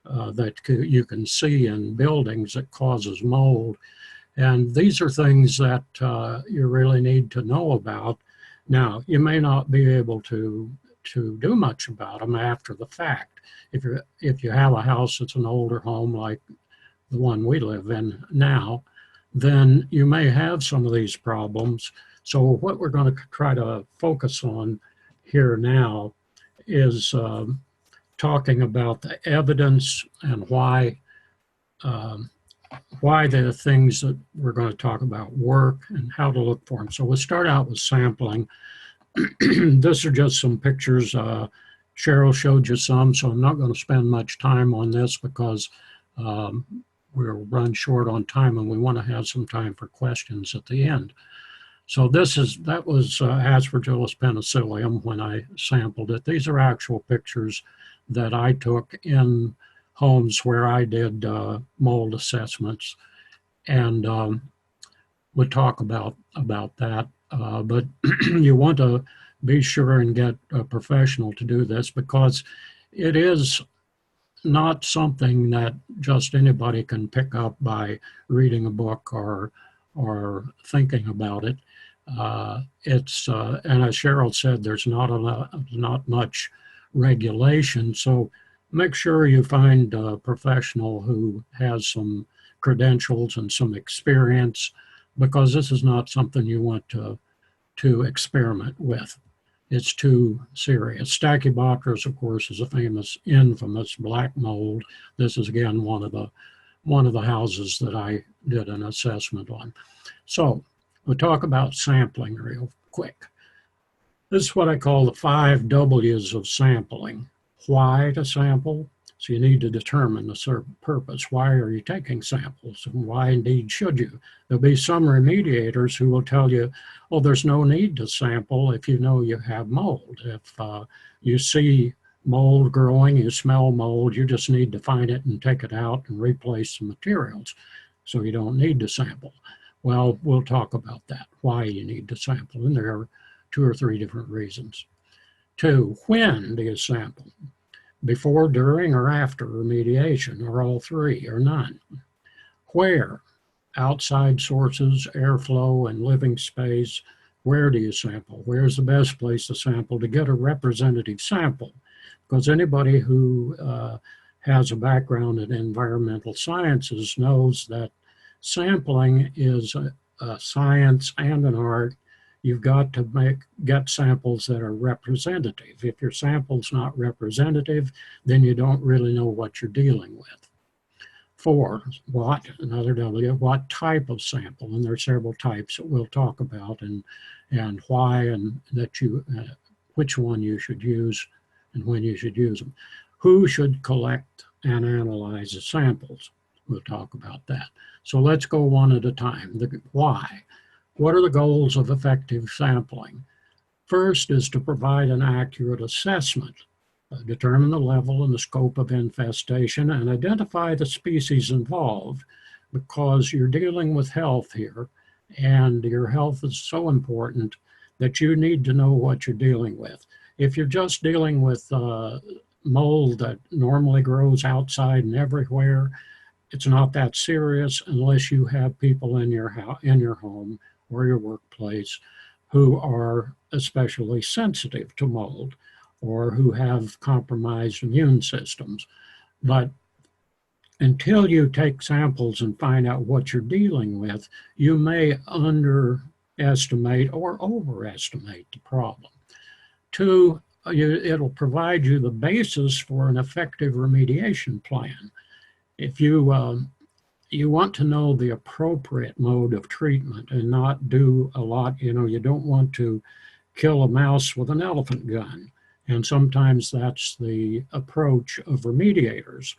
that you can see in buildings that causes mold. And these are things that you really need to know about. Now, you may not be able to do much about them after the fact. If you have a house that's an older home like the one we live in now, then you may have some of these problems. So what we're going to try to focus on here now is talking about the evidence and why the things that we're going to talk about work and how to look for them. So we'll start out with sampling. These are just some pictures. Cheryl showed you some, so I'm not going to spend much time on this because we'll run short on time and we want to have some time for questions at the end. So that was Aspergillus penicillium when I sampled it. These are actual pictures that I took in homes where I did mold assessments, and we'll talk about that. But you want to be sure and get a professional to do this because it is not something that just anybody can pick up by reading a book or thinking about it. And as Cheryl said, there's not much regulation. So make sure you find a professional who has some credentials and some experience, because this is not something you want to experiment with. It's too serious. Stachybotrys, of course, is a infamous black mold. This is again one of the houses that I did an assessment on. So we'll talk about sampling real quick. This is what I call the 5 W's of sampling. Why to sample? So you need to determine the certain purpose. Why are you taking samples, and why indeed should you? There'll be some remediators who will tell you, oh, there's no need to sample if you know you have mold. If you see mold growing, you smell mold, you just need to find it and take it out and replace the materials. So you don't need to sample. Well, we'll talk about that, why you need to sample, and there are 2 or 3 different reasons. 2, when do you sample? Before, during, or after remediation, or all 3, or none? Where? Outside sources, airflow, and living space. Where do you sample? Where's the best place to sample to get a representative sample? Because anybody who has a background in environmental sciences knows that sampling is a science and an art. You've got to get samples that are representative. If your sample's not representative, then you don't really know what you're dealing with. 4, what, another W, what type of sample? And there are several types that we'll talk about, and why, and that which one you should use and when you should use them. Who should collect and analyze the samples? We'll talk about that. So let's go one at a time. The why. What are the goals of effective sampling? First is to provide an accurate assessment, determine the level and the scope of infestation, and identify the species involved, because you're dealing with health here, and your health is so important that you need to know what you're dealing with. If you're just dealing with mold that normally grows outside and everywhere, it's not that serious unless you have people in your home or your workplace who are especially sensitive to mold or who have compromised immune systems. But until you take samples and find out what you're dealing with, you may underestimate or overestimate the problem. 2, it'll provide you the basis for an effective remediation plan. If you want to know the appropriate mode of treatment and not do a lot, you don't want to kill a mouse with an elephant gun. And sometimes that's the approach of remediators,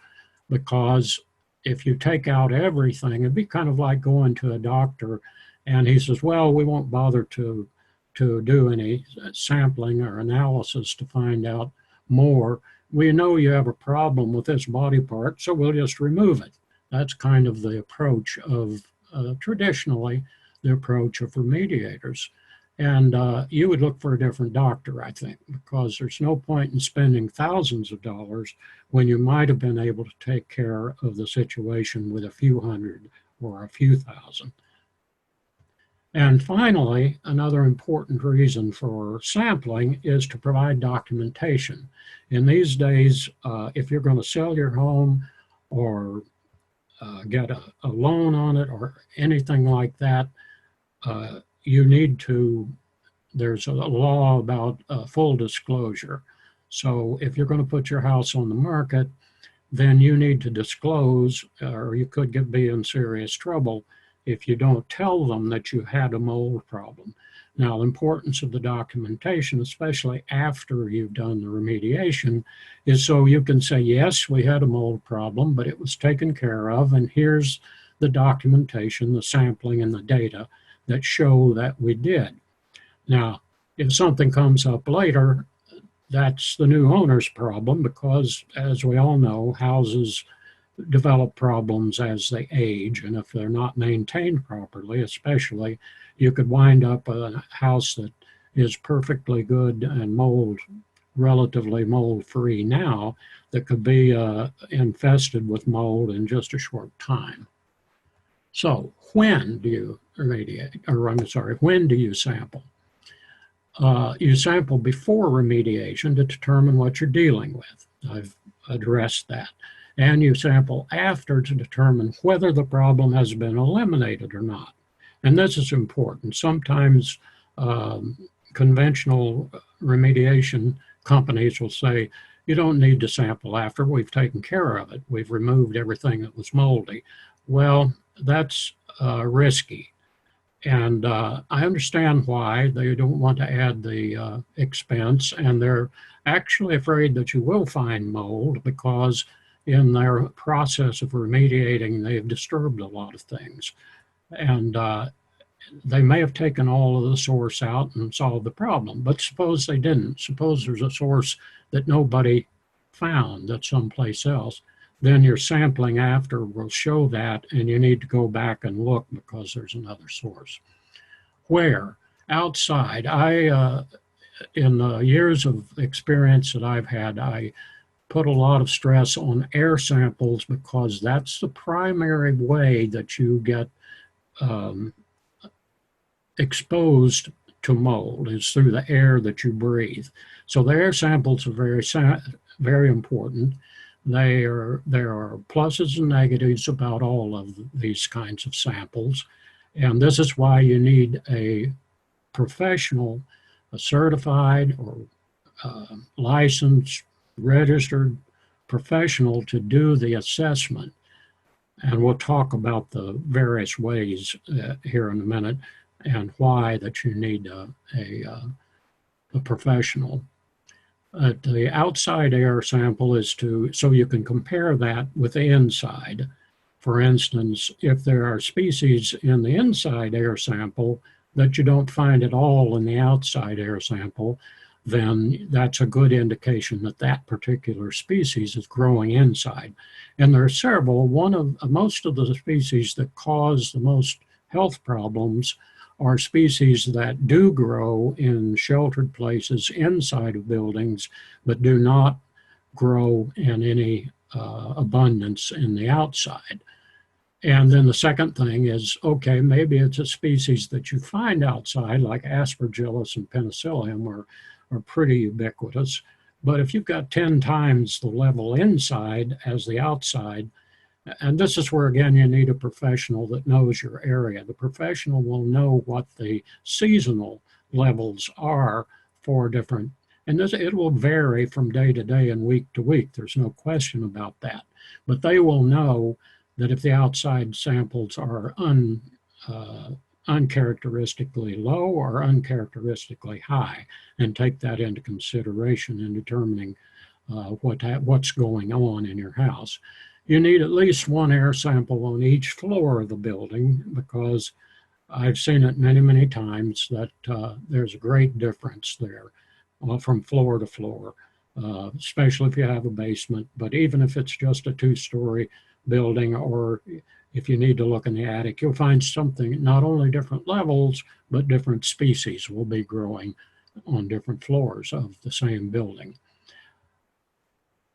because if you take out everything, it'd be kind of like going to a doctor and he says, well, we won't bother to do any sampling or analysis to find out more. We know you have a problem with this body part, so we'll just remove it. That's kind of the approach of, traditionally, the approach of remediators. And you would look for a different doctor, I think, because there's no point in spending thousands of dollars when you might have been able to take care of the situation with a few hundred or a few thousand. And finally, another important reason for sampling is to provide documentation. In these days, if you're going to sell your home or get a loan on it or anything like that, you need to, there's a law about full disclosure. So if you're going to put your house on the market, then you need to disclose, or you could be in serious trouble if you don't tell them that you had a mold problem. Now, the importance of the documentation, especially after you've done the remediation, is so you can say, yes, we had a mold problem, but it was taken care of, and here's the documentation, the sampling, and the data that show that we did. Now, if something comes up later, that's the new owner's problem, because as we all know, houses develop problems as they age, and if they're not maintained properly, especially, you could wind up a house that is perfectly good and relatively mold-free now, that could be infested with mold in just a short time. So when do you remediate, or I'm sorry, when do you sample? You sample before remediation to determine what you're dealing with. I've addressed that. And you sample after to determine whether the problem has been eliminated or not. And this is important. Sometimes conventional remediation companies will say, you don't need to sample after, we've taken care of it. We've removed everything that was moldy. Well, that's risky. And I understand why they don't want to add the expense, and they're actually afraid that you will find mold because in their process of remediating, they've disturbed a lot of things. And they may have taken all of the source out and solved the problem, but suppose they didn't. Suppose there's a source that nobody found that's someplace else. then your sampling after will show that, and you need to go back and look because there's another source. Where? Outside. In the years of experience that I've had, I put a lot of stress on air samples because that's the primary way that you get um, exposed to mold, is through the air that you breathe. So the air samples are very important. There are pluses and negatives about all of these kinds of samples. And this is why you need a professional, a certified or licensed, registered professional to do the assessment. And we'll talk about the various ways here in a minute and why that you need a professional. The outside air sample is so you can compare that with the inside. For instance, if there are species in the inside air sample that you don't find at all in the outside air sample, then that's a good indication that that particular species is growing inside. And there are several. Most of the species that cause the most health problems are species that do grow in sheltered places inside of buildings, but do not grow in any abundance in the outside. And then the second thing is, okay, maybe it's a species that you find outside, like Aspergillus and Penicillium are pretty ubiquitous. But if you've got 10 times the level inside as the outside, and this is where, again, you need a professional that knows your area. The professional will know what the seasonal levels are for different, and it will vary from day to day and week to week. There's no question about that. But they will know that if the outside samples are uncharacteristically low or uncharacteristically high, and take that into consideration in determining what's going on in your house. You need at least one air sample on each floor of the building, because I've seen it many, many times that there's a great difference there from floor to floor, especially if you have a basement. But even if it's just a two-story building, or if you need to look in the attic, you'll find something, not only different levels, but different species will be growing on different floors of the same building.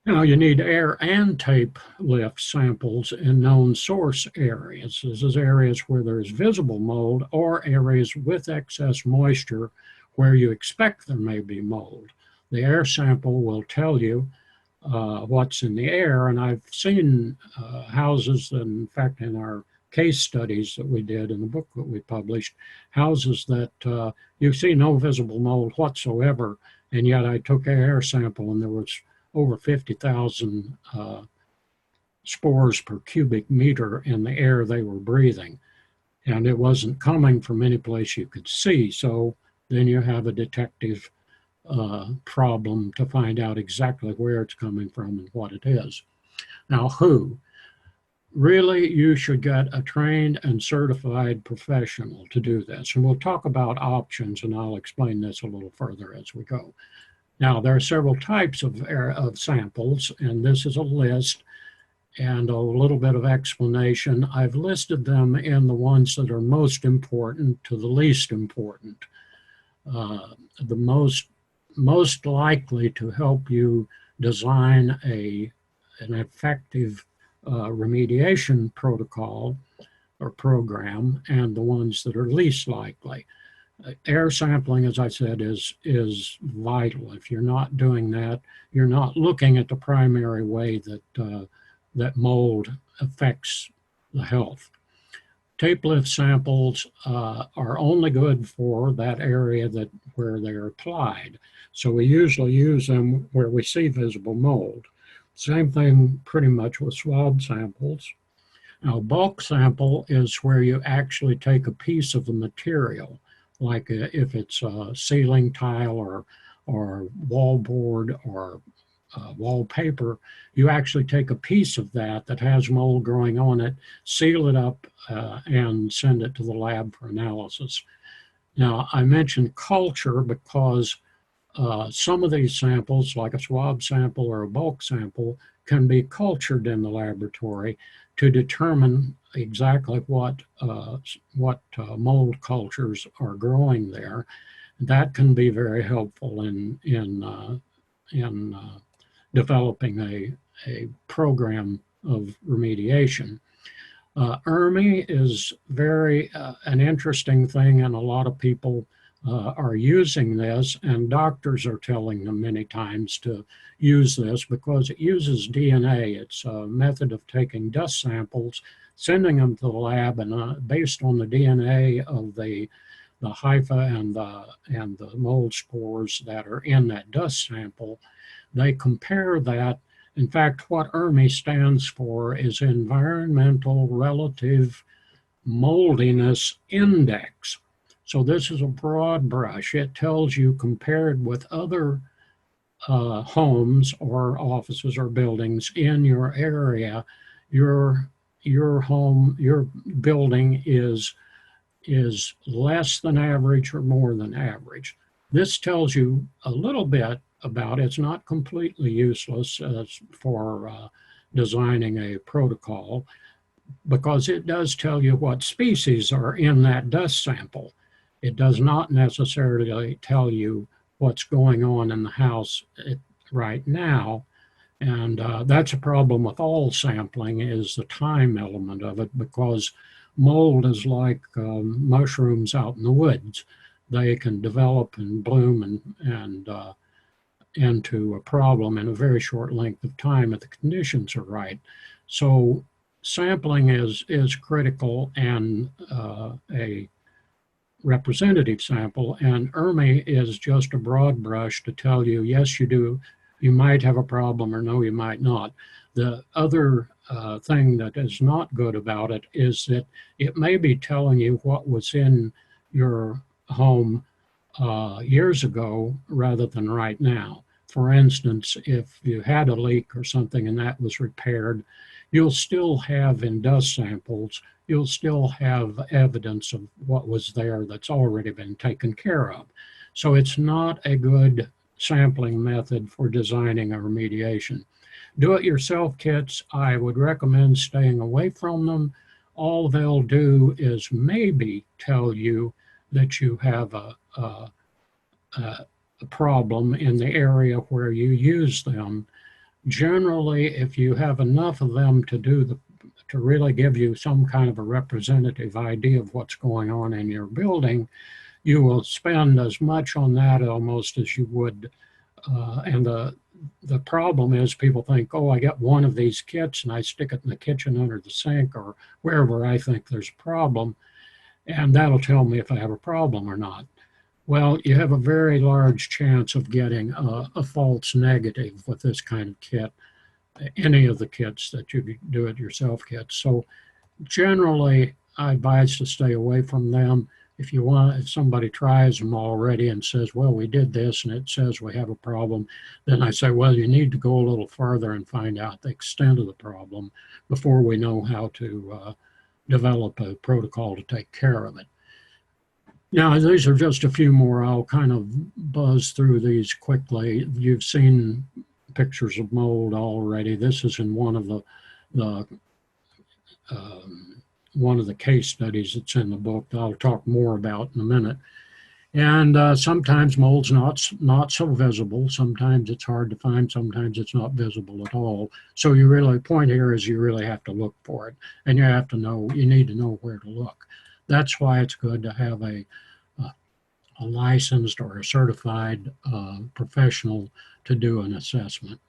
Now, you need air and tape lift samples in known source areas. This is areas where there's visible mold, or areas with excess moisture where you expect there may be mold. The air sample will tell you what's in the air, and I've seen houses that, in fact, in our case studies that we did in the book that we published, houses that you see no visible mold whatsoever, and yet I took an air sample and there was over 50,000 spores per cubic meter in the air they were breathing. And it wasn't coming from any place you could see. So then you have a detective problem to find out exactly where it's coming from and what it is. Now, who? Really, you should get a trained and certified professional to do this. And we'll talk about options, and I'll explain this a little further as we go. Now, there are several types of samples, and this is a list and a little bit of explanation. I've listed them in the ones that are most important to the least important. The most likely to help you design an effective remediation protocol or program, and the ones that are least likely. Air sampling, as I said, is vital. If you're not doing that, you're not looking at the primary way that mold affects the health. Tape lift samples are only good for that area where they're applied. So we usually use them where we see visible mold. Same thing pretty much with swab samples. Now, bulk sample is where you actually take a piece of the material, like if it's a ceiling tile or wallboard or wallpaper, you actually take a piece of that has mold growing on it, seal it up, and send it to the lab for analysis. Now, I mentioned culture because Some of these samples, like a swab sample or a bulk sample, can be cultured in the laboratory to determine exactly what mold cultures are growing there. That can be very helpful in developing a program of remediation. ERMI is very an interesting thing, and a lot of people are using this, and doctors are telling them many times to use this because it uses DNA. It's a method of taking dust samples, sending them to the lab, and based on the DNA of the hypha and the mold spores that are in that dust sample, they compare that. In fact, what ERMI stands for is Environmental Relative Moldiness Index. So this is a broad brush. It tells you, compared with other homes or offices or buildings in your area, your home, your building is less than average or more than average. This tells you a little bit about, it's not completely useless for designing a protocol, because it does tell you what species are in that dust sample. It does not necessarily tell you what's going on in the house right now. And that's a problem with all sampling, is the time element of it, because mold is like mushrooms out in the woods. They can develop and bloom and into a problem in a very short length of time if the conditions are right. So sampling is critical, and a representative sample, and ERMI is just a broad brush to tell you, yes, you might have a problem, or no, you might not. The other thing that is not good about it is that it may be telling you what was in your home years ago rather than right now. For instance, if you had a leak or something and that was repaired, you'll still have, in dust samples, you'll still have evidence of what was there that's already been taken care of. So it's not a good sampling method for designing a remediation. Do-it-yourself kits, I would recommend staying away from them. All they'll do is maybe tell you that you have a problem in the area where you use them. Generally, if you have enough of them to really give you some kind of a representative idea of what's going on in your building, you will spend as much on that almost as you would. And the problem is, people think, oh, I get one of these kits and I stick it in the kitchen under the sink or wherever I think there's a problem, and that'll tell me if I have a problem or not. Well, you have a very large chance of getting a false negative with this kind of kit, any of the kits that you do-it-yourself kits. So generally, I advise to stay away from them. If somebody tries them already and says, well, we did this and it says we have a problem, then I say, well, you need to go a little further and find out the extent of the problem before we know how to develop a protocol to take care of it. Now, these are just a few more. I'll kind of buzz through these quickly. You've seen pictures of mold already. This is in one of the case studies that's in the book that I'll talk more about in a minute. And sometimes mold's not so visible. Sometimes it's hard to find. Sometimes it's not visible at all. So the point here is you really have to look for it, and you need to know where to look. That's why it's good to have a licensed or a certified professional to do an assessment.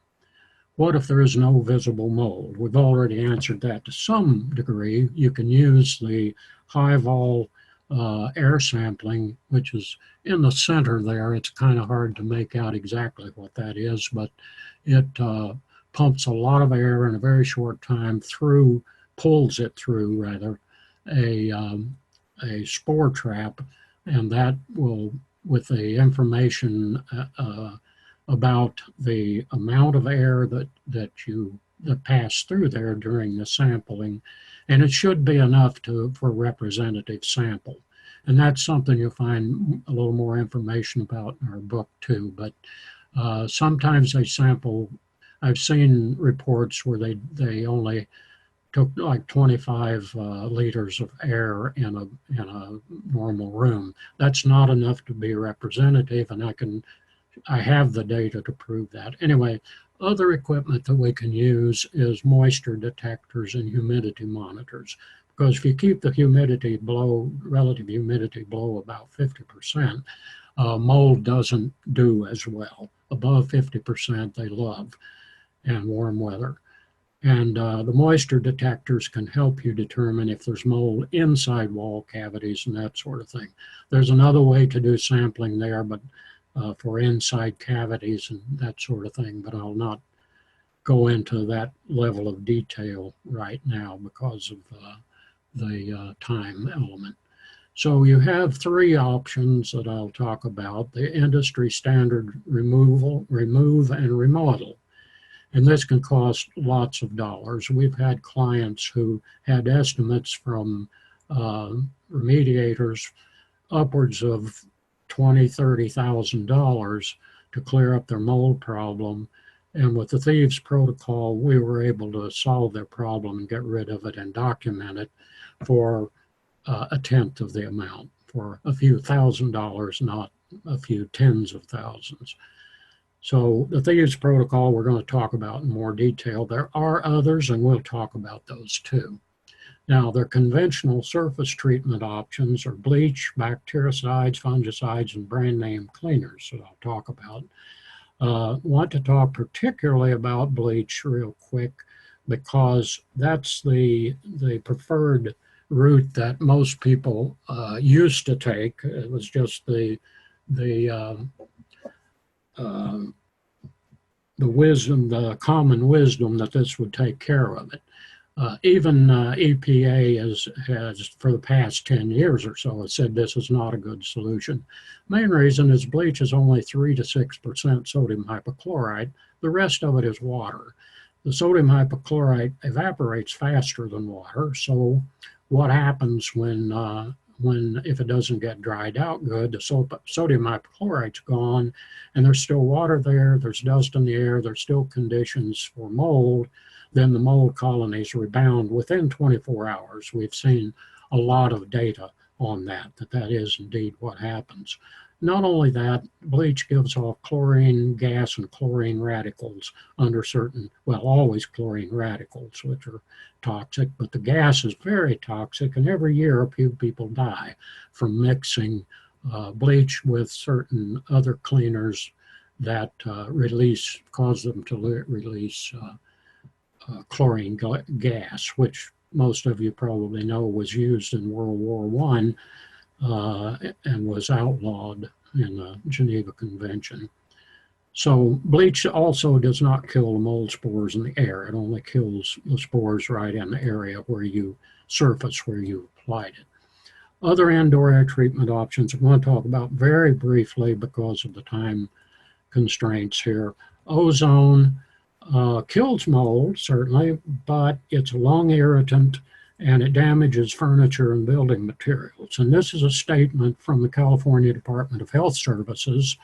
What if there is no visible mold? We've already answered that to some degree. You can use the high vol air sampling, which is in the center there. It's kind of hard to make out exactly what that is, but it pumps a lot of air in a very short time pulls it through rather, a spore trap, and that will, with the information about the amount of air that passed through there during the sampling, and it should be enough for representative sample. And that's something you'll find a little more information about in our book too. But sometimes they sample, I've seen reports where they only took like 25 liters of air in a normal room. That's not enough to be representative, and I have the data to prove that. Anyway, other equipment that we can use is moisture detectors and humidity monitors. Because if you keep the humidity below, relative humidity below about 50%, mold doesn't do as well. Above 50%, they love in warm weather. And the moisture detectors can help you determine if there's mold inside wall cavities and that sort of thing. There's another way to do sampling there, but for inside cavities and that sort of thing, but I'll not go into that level of detail right now because of the time element. So you have three options that I'll talk about: the industry standard remove and remodel. And this can cost lots of dollars. We've had clients who had estimates from remediators upwards of $20,000-$30,000 to clear up their mold problem. And with the thieves protocol, we were able to solve their problem and get rid of it and document it for a tenth of the amount, for a few $1,000s, not a few tens of thousands. So the thieves protocol we're going to talk about in more detail. There are others, and we'll talk about those too. Now, their conventional surface treatment options are bleach, bactericides, fungicides, and brand name cleaners that I'll talk about. Want to talk particularly about bleach real quick because that's the preferred route that most people used to take. It was just the wisdom, the common wisdom that this would take care of it. Even EPA has, for the past 10 years or so, has said this is not a good solution. Main reason is bleach is only 3 to 6% sodium hypochlorite. The rest of it is water. The sodium hypochlorite evaporates faster than water. So what happens when if it doesn't get dried out good, the sodium hypochlorite's gone, and there's still water there, there's dust in the air, there's still conditions for mold, then the mold colonies rebound within 24 hours. We've seen a lot of data on that is indeed what happens. Not only that, bleach gives off chlorine gas and chlorine radicals under certain, well, always chlorine radicals, which are toxic, but the gas is very toxic, and every year a few people die from mixing bleach with certain other cleaners that cause them to release chlorine gas, which most of you probably know was used in World War I and was outlawed in the Geneva Convention. So bleach also does not kill the mold spores in the air. It only kills the spores right in the area where you applied it. Other indoor air treatment options I'm going to talk about very briefly because of the time constraints here. Ozone kills mold, certainly, but it's a lung irritant and it damages furniture and building materials. And this is a statement from the California Department of Health Services.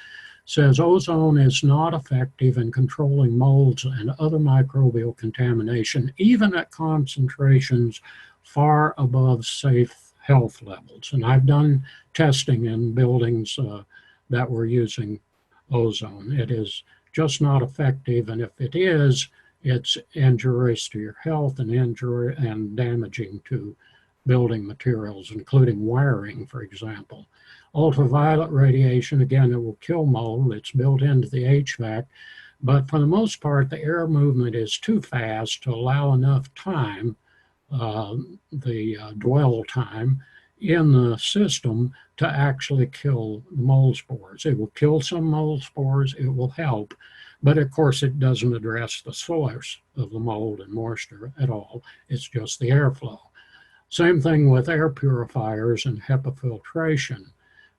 Says ozone is not effective in controlling molds and other microbial contamination, even at concentrations far above safe health levels. And I've done testing in buildings that were using ozone. It is just not effective, and if it is, it's injurious to your health and damaging to building materials, including wiring, for example. Ultraviolet radiation, again, it will kill mold. It's built into the HVAC, but for the most part, the air movement is too fast to allow enough time, dwell time, in the system to actually kill the mold spores. It will kill some mold spores, it will help, but of course it doesn't address the source of the mold and moisture at all. It's just the airflow. Same thing with air purifiers and HEPA filtration.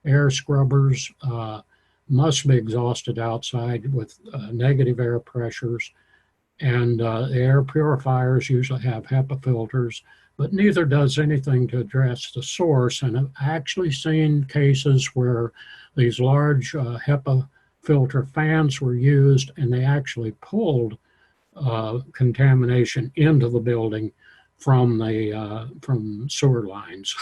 Air scrubbers must be exhausted outside with negative air pressures, and the air purifiers usually have HEPA filters. but neither does anything to address the source. And I've actually seen cases where these large HEPA filter fans were used and they actually pulled contamination into the building from sewer lines.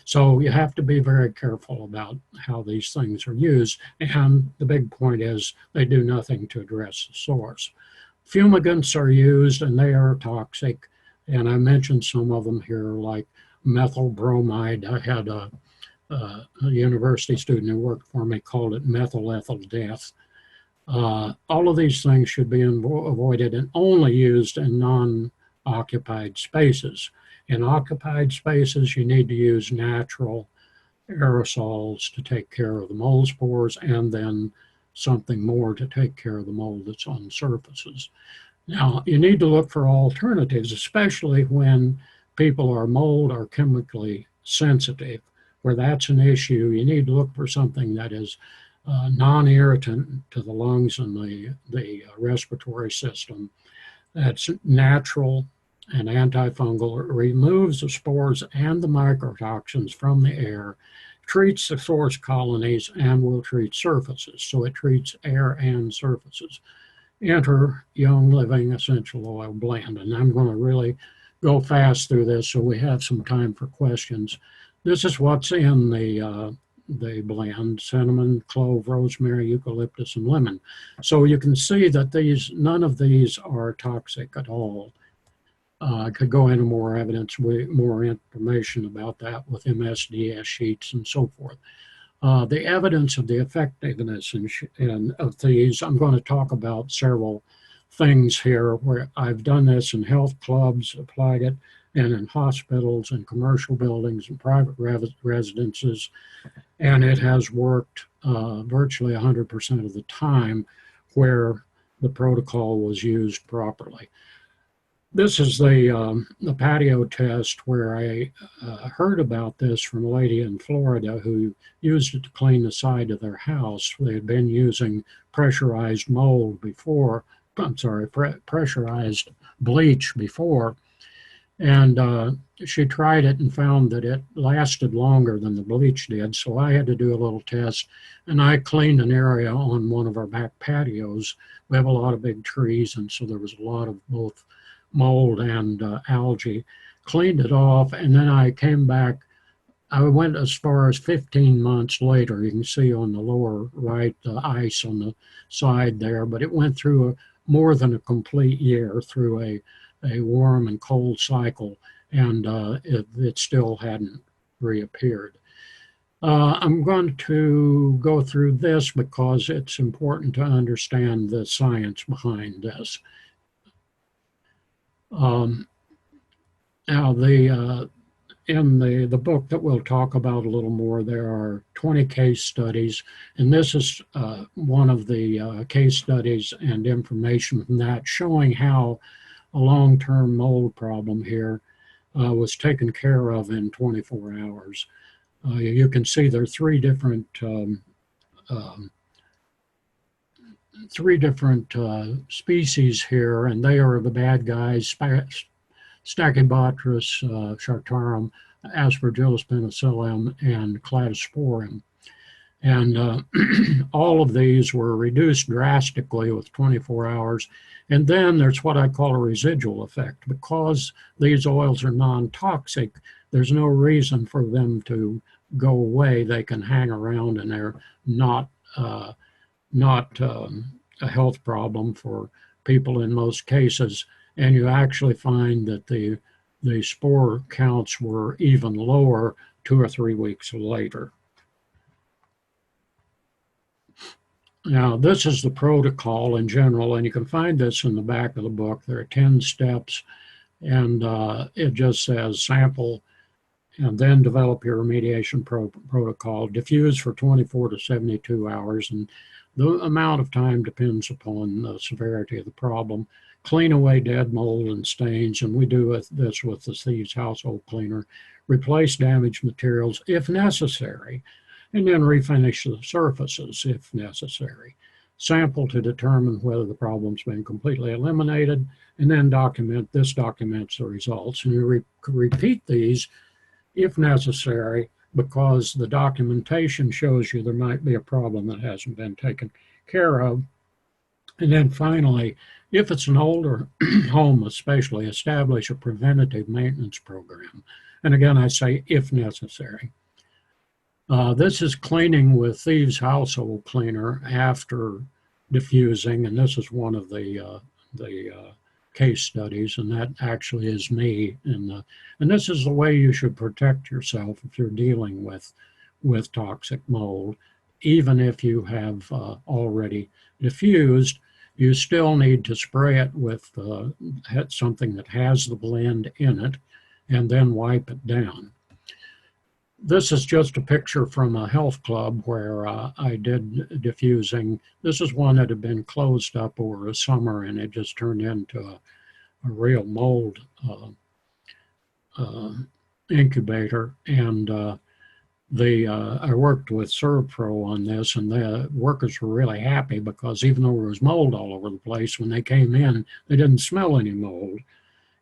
So you have to be very careful about how these things are used. And the big point is they do nothing to address the source. Fumigants are used and they are toxic. And I mentioned some of them here, like methyl bromide. I had a university student who worked for me called it methyl ethyl death. All of these things should be avoided and only used in non-occupied spaces. In occupied spaces, you need to use natural aerosols to take care of the mold spores and then something more to take care of the mold that's on surfaces. Now, you need to look for alternatives, especially when people are mold or chemically sensitive. Where that's an issue, you need to look for something that is non-irritant to the lungs and the respiratory system. That's natural and antifungal. It removes the spores and the microtoxins from the air, treats the source colonies, and will treat surfaces. So it treats air and surfaces. Enter Young Living Essential Oil Blend. And I'm going to really go fast through this so we have some time for questions. This is what's in the blend: cinnamon, clove, rosemary, eucalyptus, and lemon. So you can see that none of these are toxic at all. I could go into more evidence, more information about that with MSDS sheets and so forth. The evidence of the effectiveness of these, I'm going to talk about several things here where I've done this in health clubs, applied it, and in hospitals and commercial buildings and private residences. And it has worked virtually 100% of the time where the protocol was used properly. This is the patio test where I heard about this from a lady in Florida who used it to clean the side of their house. They had been using pressurized mold before, pressurized bleach before. And she tried it and found that it lasted longer than the bleach did. So I had to do a little test, and I cleaned an area on one of our back patios. We have a lot of big trees, and so there was a lot of both mold and algae. Cleaned it off, and then I came back. I went as far as 15 months later. You can see on the lower right the ice on the side there, but it went through more than a complete year through a warm and cold cycle, and it still hadn't reappeared. I'm going to go through this because it's important to understand the science behind this. Now, in the book that we'll talk about a little more, there are 20 case studies, and this is one of the case studies and information from that showing how a long-term mold problem here was taken care of in 24 hours. You can see there are three different species here, and they are the bad guys: Stachybotrys chartarum, Aspergillus penicillium, and Cladosporium. And all of these were reduced drastically with 24 hours. And then there's what I call a residual effect. Because these oils are non-toxic, there's no reason for them to go away. They can hang around, and they're not a health problem for people in most cases. And you actually find that the spore counts were even lower 2 or 3 weeks later. Now, this is the protocol in general, and you can find this in the back of the book. There are 10 steps, and it just says sample, and then develop your remediation protocol, diffuse for 24 to 72 hours, and the amount of time depends upon the severity of the problem. Clean away dead mold and stains, and we do this with the Thieves Household Cleaner. Replace damaged materials if necessary, and then refinish the surfaces if necessary. sample to determine whether the problem's been completely eliminated, and then document. This documents the results. And you repeat these if necessary, because the documentation shows you there might be a problem that hasn't been taken care of. And then finally, if it's an older home especially, establish a preventative maintenance program. And again, I say if necessary. This is cleaning with Thieves Household Cleaner after diffusing, and this is one of the case studies, and that actually is me. And this is the way you should protect yourself if you're dealing with toxic mold. Even if you have already diffused, you still need to spray it with something that has the blend in it, and then wipe it down. This is just a picture from a health club where I did diffusing. This is one that had been closed up over a summer, and it just turned into a real mold incubator. And I worked with ServPro on this, and the workers were really happy because even though there was mold all over the place, when they came in, they didn't smell any mold.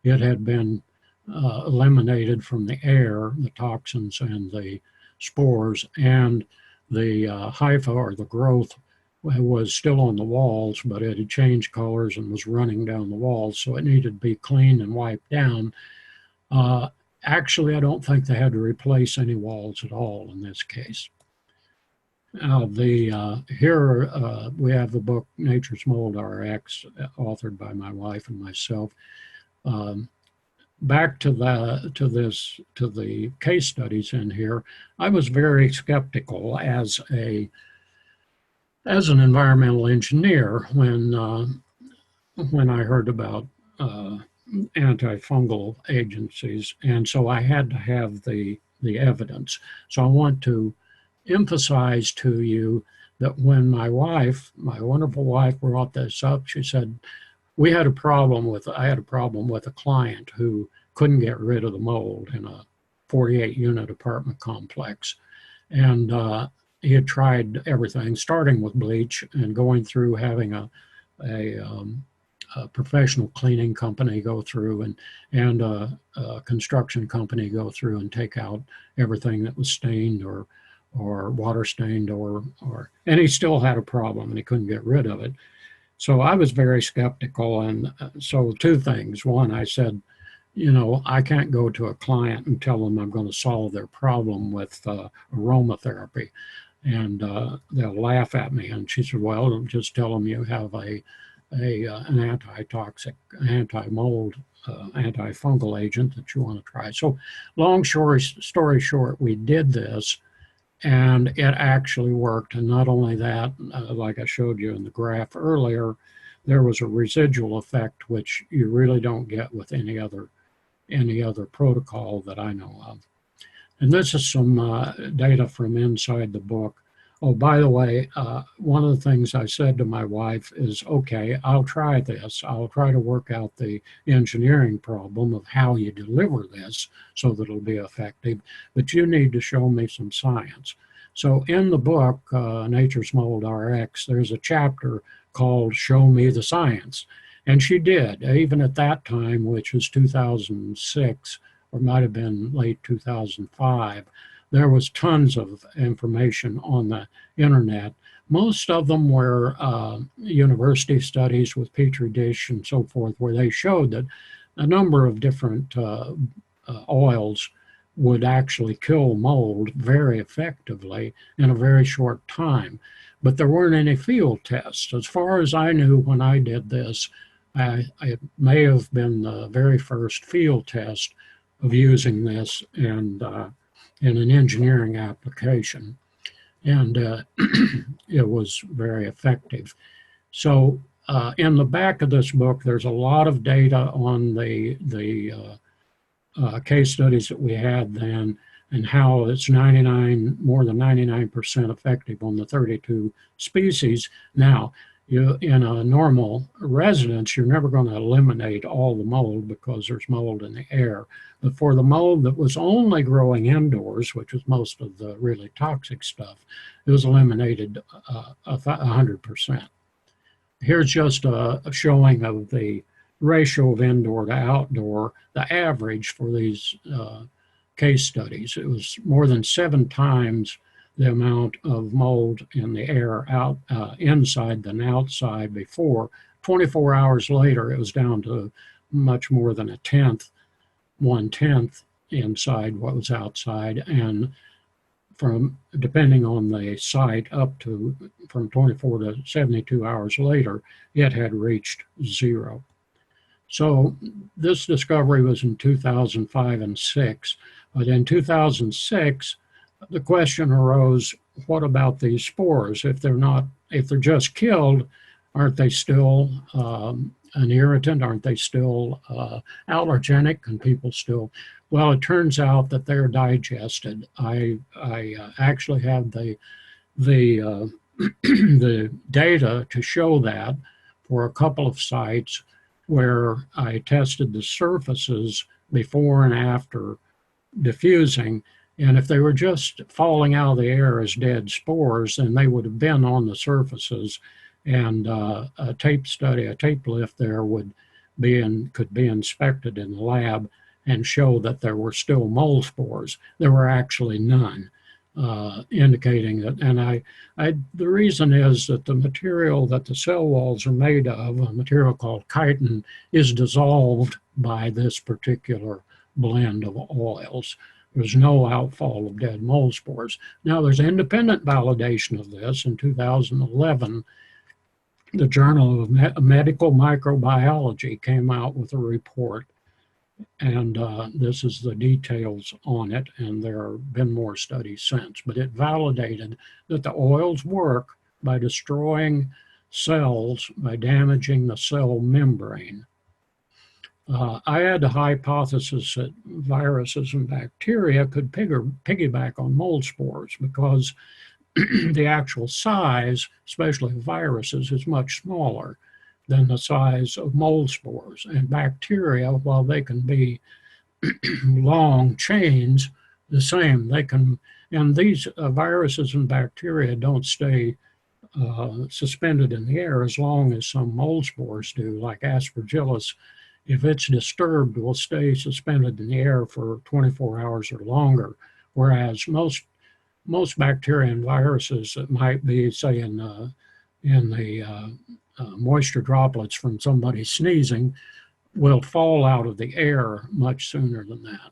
It had been eliminated from the air, the toxins and the spores, and the hypha, or the growth, was still on the walls, but it had changed colors and was running down the walls, so it needed to be cleaned and wiped down. Actually, I don't think they had to replace any walls at all in this case. Here we have the book Nature's Mold RX, authored by my wife and myself. Back to the case studies in here, I was very skeptical as an environmental engineer when I heard about antifungal agencies, and so I had to have the evidence. So I want to emphasize to you that when my wonderful wife, brought this up, she said, I had a problem with a client who couldn't get rid of the mold in a 48-unit apartment complex. And he had tried everything, starting with bleach and going through having a professional cleaning company go through and a construction company go through and take out everything that was stained or water stained and he still had a problem and he couldn't get rid of it. So I was very skeptical, and so two things. One, I said, I can't go to a client and tell them I'm going to solve their problem with aromatherapy, and they'll laugh at me. And she said, well, just tell them you have an antitoxic, anti-mold, antifungal agent that you want to try. So long story short, we did this, and it actually worked. And not only that, like I showed you in the graph earlier, there was a residual effect, which you really don't get with any other protocol that I know of. And this is some data from inside the book. Oh, by the way, one of the things I said to my wife is, okay, I'll try this. I'll try to work out the engineering problem of how you deliver this so that it'll be effective, but you need to show me some science. So in the book, Nature's Mold RX, there's a chapter called Show Me the Science. And she did, even at that time, which was 2006, or might have been late 2005, there was tons of information on the internet. Most of them were university studies with Petri dish and so forth, where they showed that a number of different oils would actually kill mold very effectively in a very short time. But there weren't any field tests. As far as I knew when I did this, it may have been the very first field test of using this and in an engineering application, and it was very effective. So in the back of this book, there's a lot of data on the case studies that we had then, and how it's more than 99% effective on the 32 species. Now, in a normal residence, you're never going to eliminate all the mold because there's mold in the air. But for the mold that was only growing indoors, which was most of the really toxic stuff, it was eliminated 100%. Here's just a showing of the ratio of indoor to outdoor, the average for these case studies. It was more than 7 times the amount of mold in the air out inside than outside before. 24 hours later, it was down to much more than a tenth, 1/10 inside what was outside, and from depending on the site up to from 24 to 72 hours later, it had reached 0. So this discovery was in 2005 and 6, but in 2006, the question arose, what about these spores? If they're just killed, aren't they still an irritant? Aren't they still allergenic? Can people still? Well, it turns out that they're digested. I actually have the the data to show that for a couple of sites where I tested the surfaces before and after diffusing. And if they were just falling out of the air as dead spores, then they would have been on the surfaces. And a tape study, a tape lift there could be inspected in the lab and show that there were still mold spores. There were actually none, indicating that. And the reason is that the material that the cell walls are made of, a material called chitin, is dissolved by this particular blend of oils. There's no outfall of dead mold spores. Now, there's independent validation of this. In 2011, the Journal of Medical Microbiology came out with a report, and this is the details on it, and there have been more studies since, but it validated that the oils work by destroying cells, by damaging the cell membrane. I had the hypothesis that viruses and bacteria could piggyback on mold spores because the actual size, especially of viruses, is much smaller than the size of mold spores. And bacteria, while they can be long chains, the same. And these viruses and bacteria don't stay suspended in the air as long as some mold spores do, like Aspergillus. If it's disturbed, will stay suspended in the air for 24 hours or longer, whereas most bacteria and viruses that might be, say, in the moisture droplets from somebody sneezing will fall out of the air much sooner than that.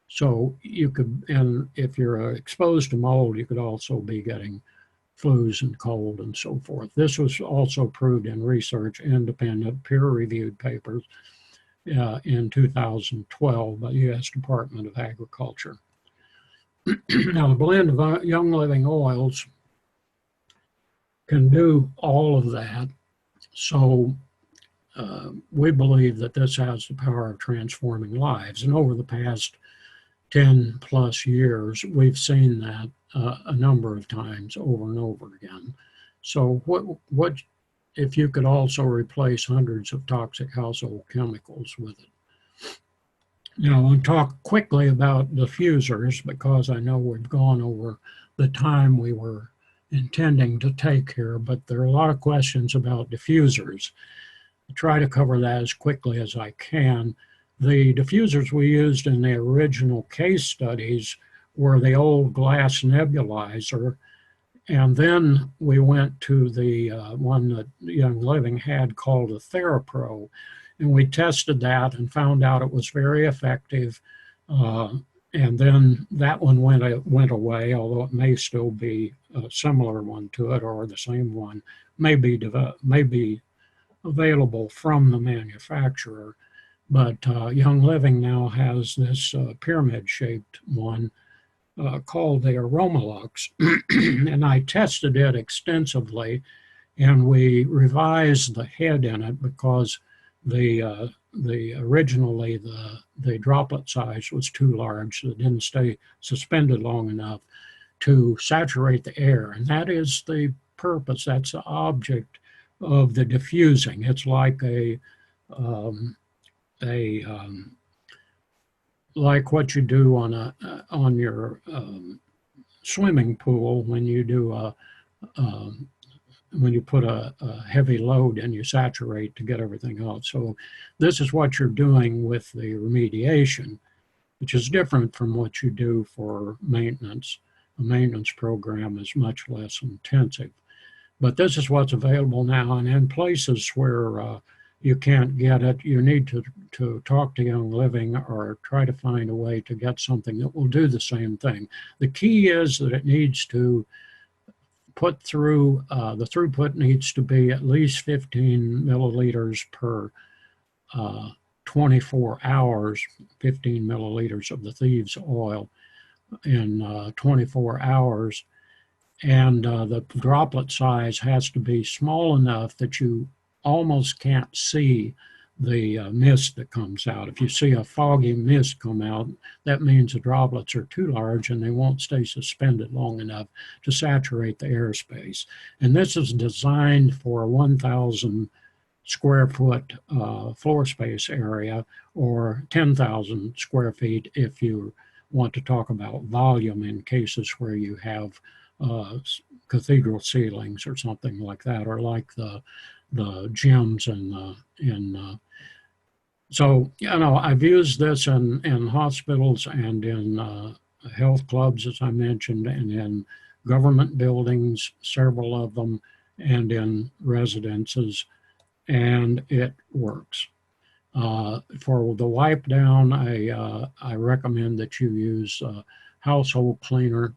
So you could, and if you're exposed to mold, you could also be getting flus and cold and so forth. This was also proved in research, independent, peer-reviewed papers in 2012 by the U.S. Department of Agriculture. Now, the blend of young living oils can do all of that. So we believe that this has the power of transforming lives. And over the past 10 plus years, we've seen that a number of times over and over again. So what if you could also replace hundreds of toxic household chemicals with it? Now, I want to talk quickly about diffusers because I know we've gone over the time we were intending to take here, but there are a lot of questions about diffusers. I'll try to cover that as quickly as I can. The diffusers we used in the original case studies were the old glass nebulizer, and then we went to the one that Young Living had called a TheraPro, and we tested that and found out it was very effective. And then that one went away, although it may still be a similar one to it or the same one, may be available from the manufacturer. But Young Living now has this pyramid-shaped one called the Aromalux, and I tested it extensively, and we revised the head in it because originally the droplet size was too large, so it didn't stay suspended long enough to saturate the air, and that is the purpose. That's the object of the diffusing. It's like like what you do on your swimming pool when you do when you put a heavy load and you saturate to get everything out. So this is what you're doing with the remediation, which is different from what you do for maintenance. A maintenance program is much less intensive. But this is what's available now, and in places where you can't get it, you need to talk to Young Living or try to find a way to get something that will do the same thing. The key is that it needs to put through, the throughput needs to be at least 15 milliliters per 24 hours, 15 milliliters of the thieves' oil in 24 hours. And the droplet size has to be small enough that you almost can't see the mist that comes out. If you see a foggy mist come out, that means the droplets are too large and they won't stay suspended long enough to saturate the airspace. And this is designed for a 1,000 square foot floor space area, or 10,000 square feet if you want to talk about volume in cases where you have cathedral ceilings or something like that, or like the gyms so I've used this in hospitals and in health clubs, as I mentioned, and in government buildings, several of them, and in residences, and it works. For the wipe down, I recommend that you use household cleaner,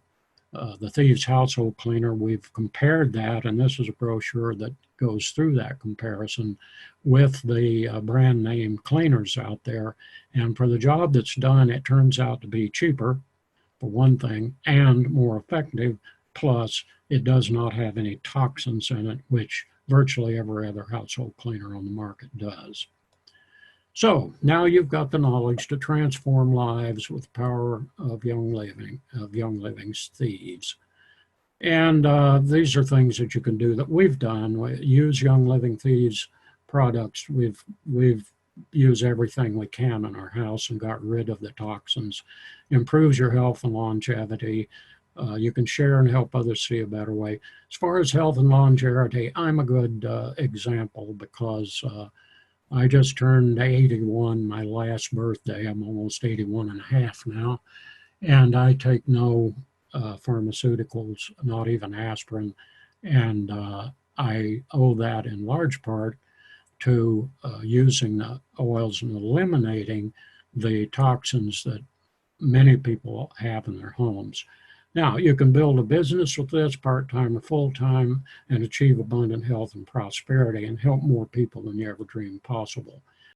the Thieves Household Cleaner. We've compared that, and this is a brochure that goes through that comparison with the brand name cleaners out there. And for the job that's done, it turns out to be cheaper, for one thing, and more effective. Plus, it does not have any toxins in it, which virtually every other household cleaner on the market does. So now you've got the knowledge to transform lives with the power of Young Living's Thieves. And these are things that you can do that we've done. We use Young Living Thieves products. We've used everything we can in our house and got rid of the toxins. Improves your health and longevity. You can share and help others see a better way. As far as health and longevity, I'm a good example because I just turned 81, my last birthday. I'm almost 81 and a half now. And I take no pharmaceuticals, not even aspirin. And I owe that in large part to using the oils and eliminating the toxins that many people have in their homes. Now, you can build a business with this part-time or full-time and achieve abundant health and prosperity and help more people than you ever dreamed possible.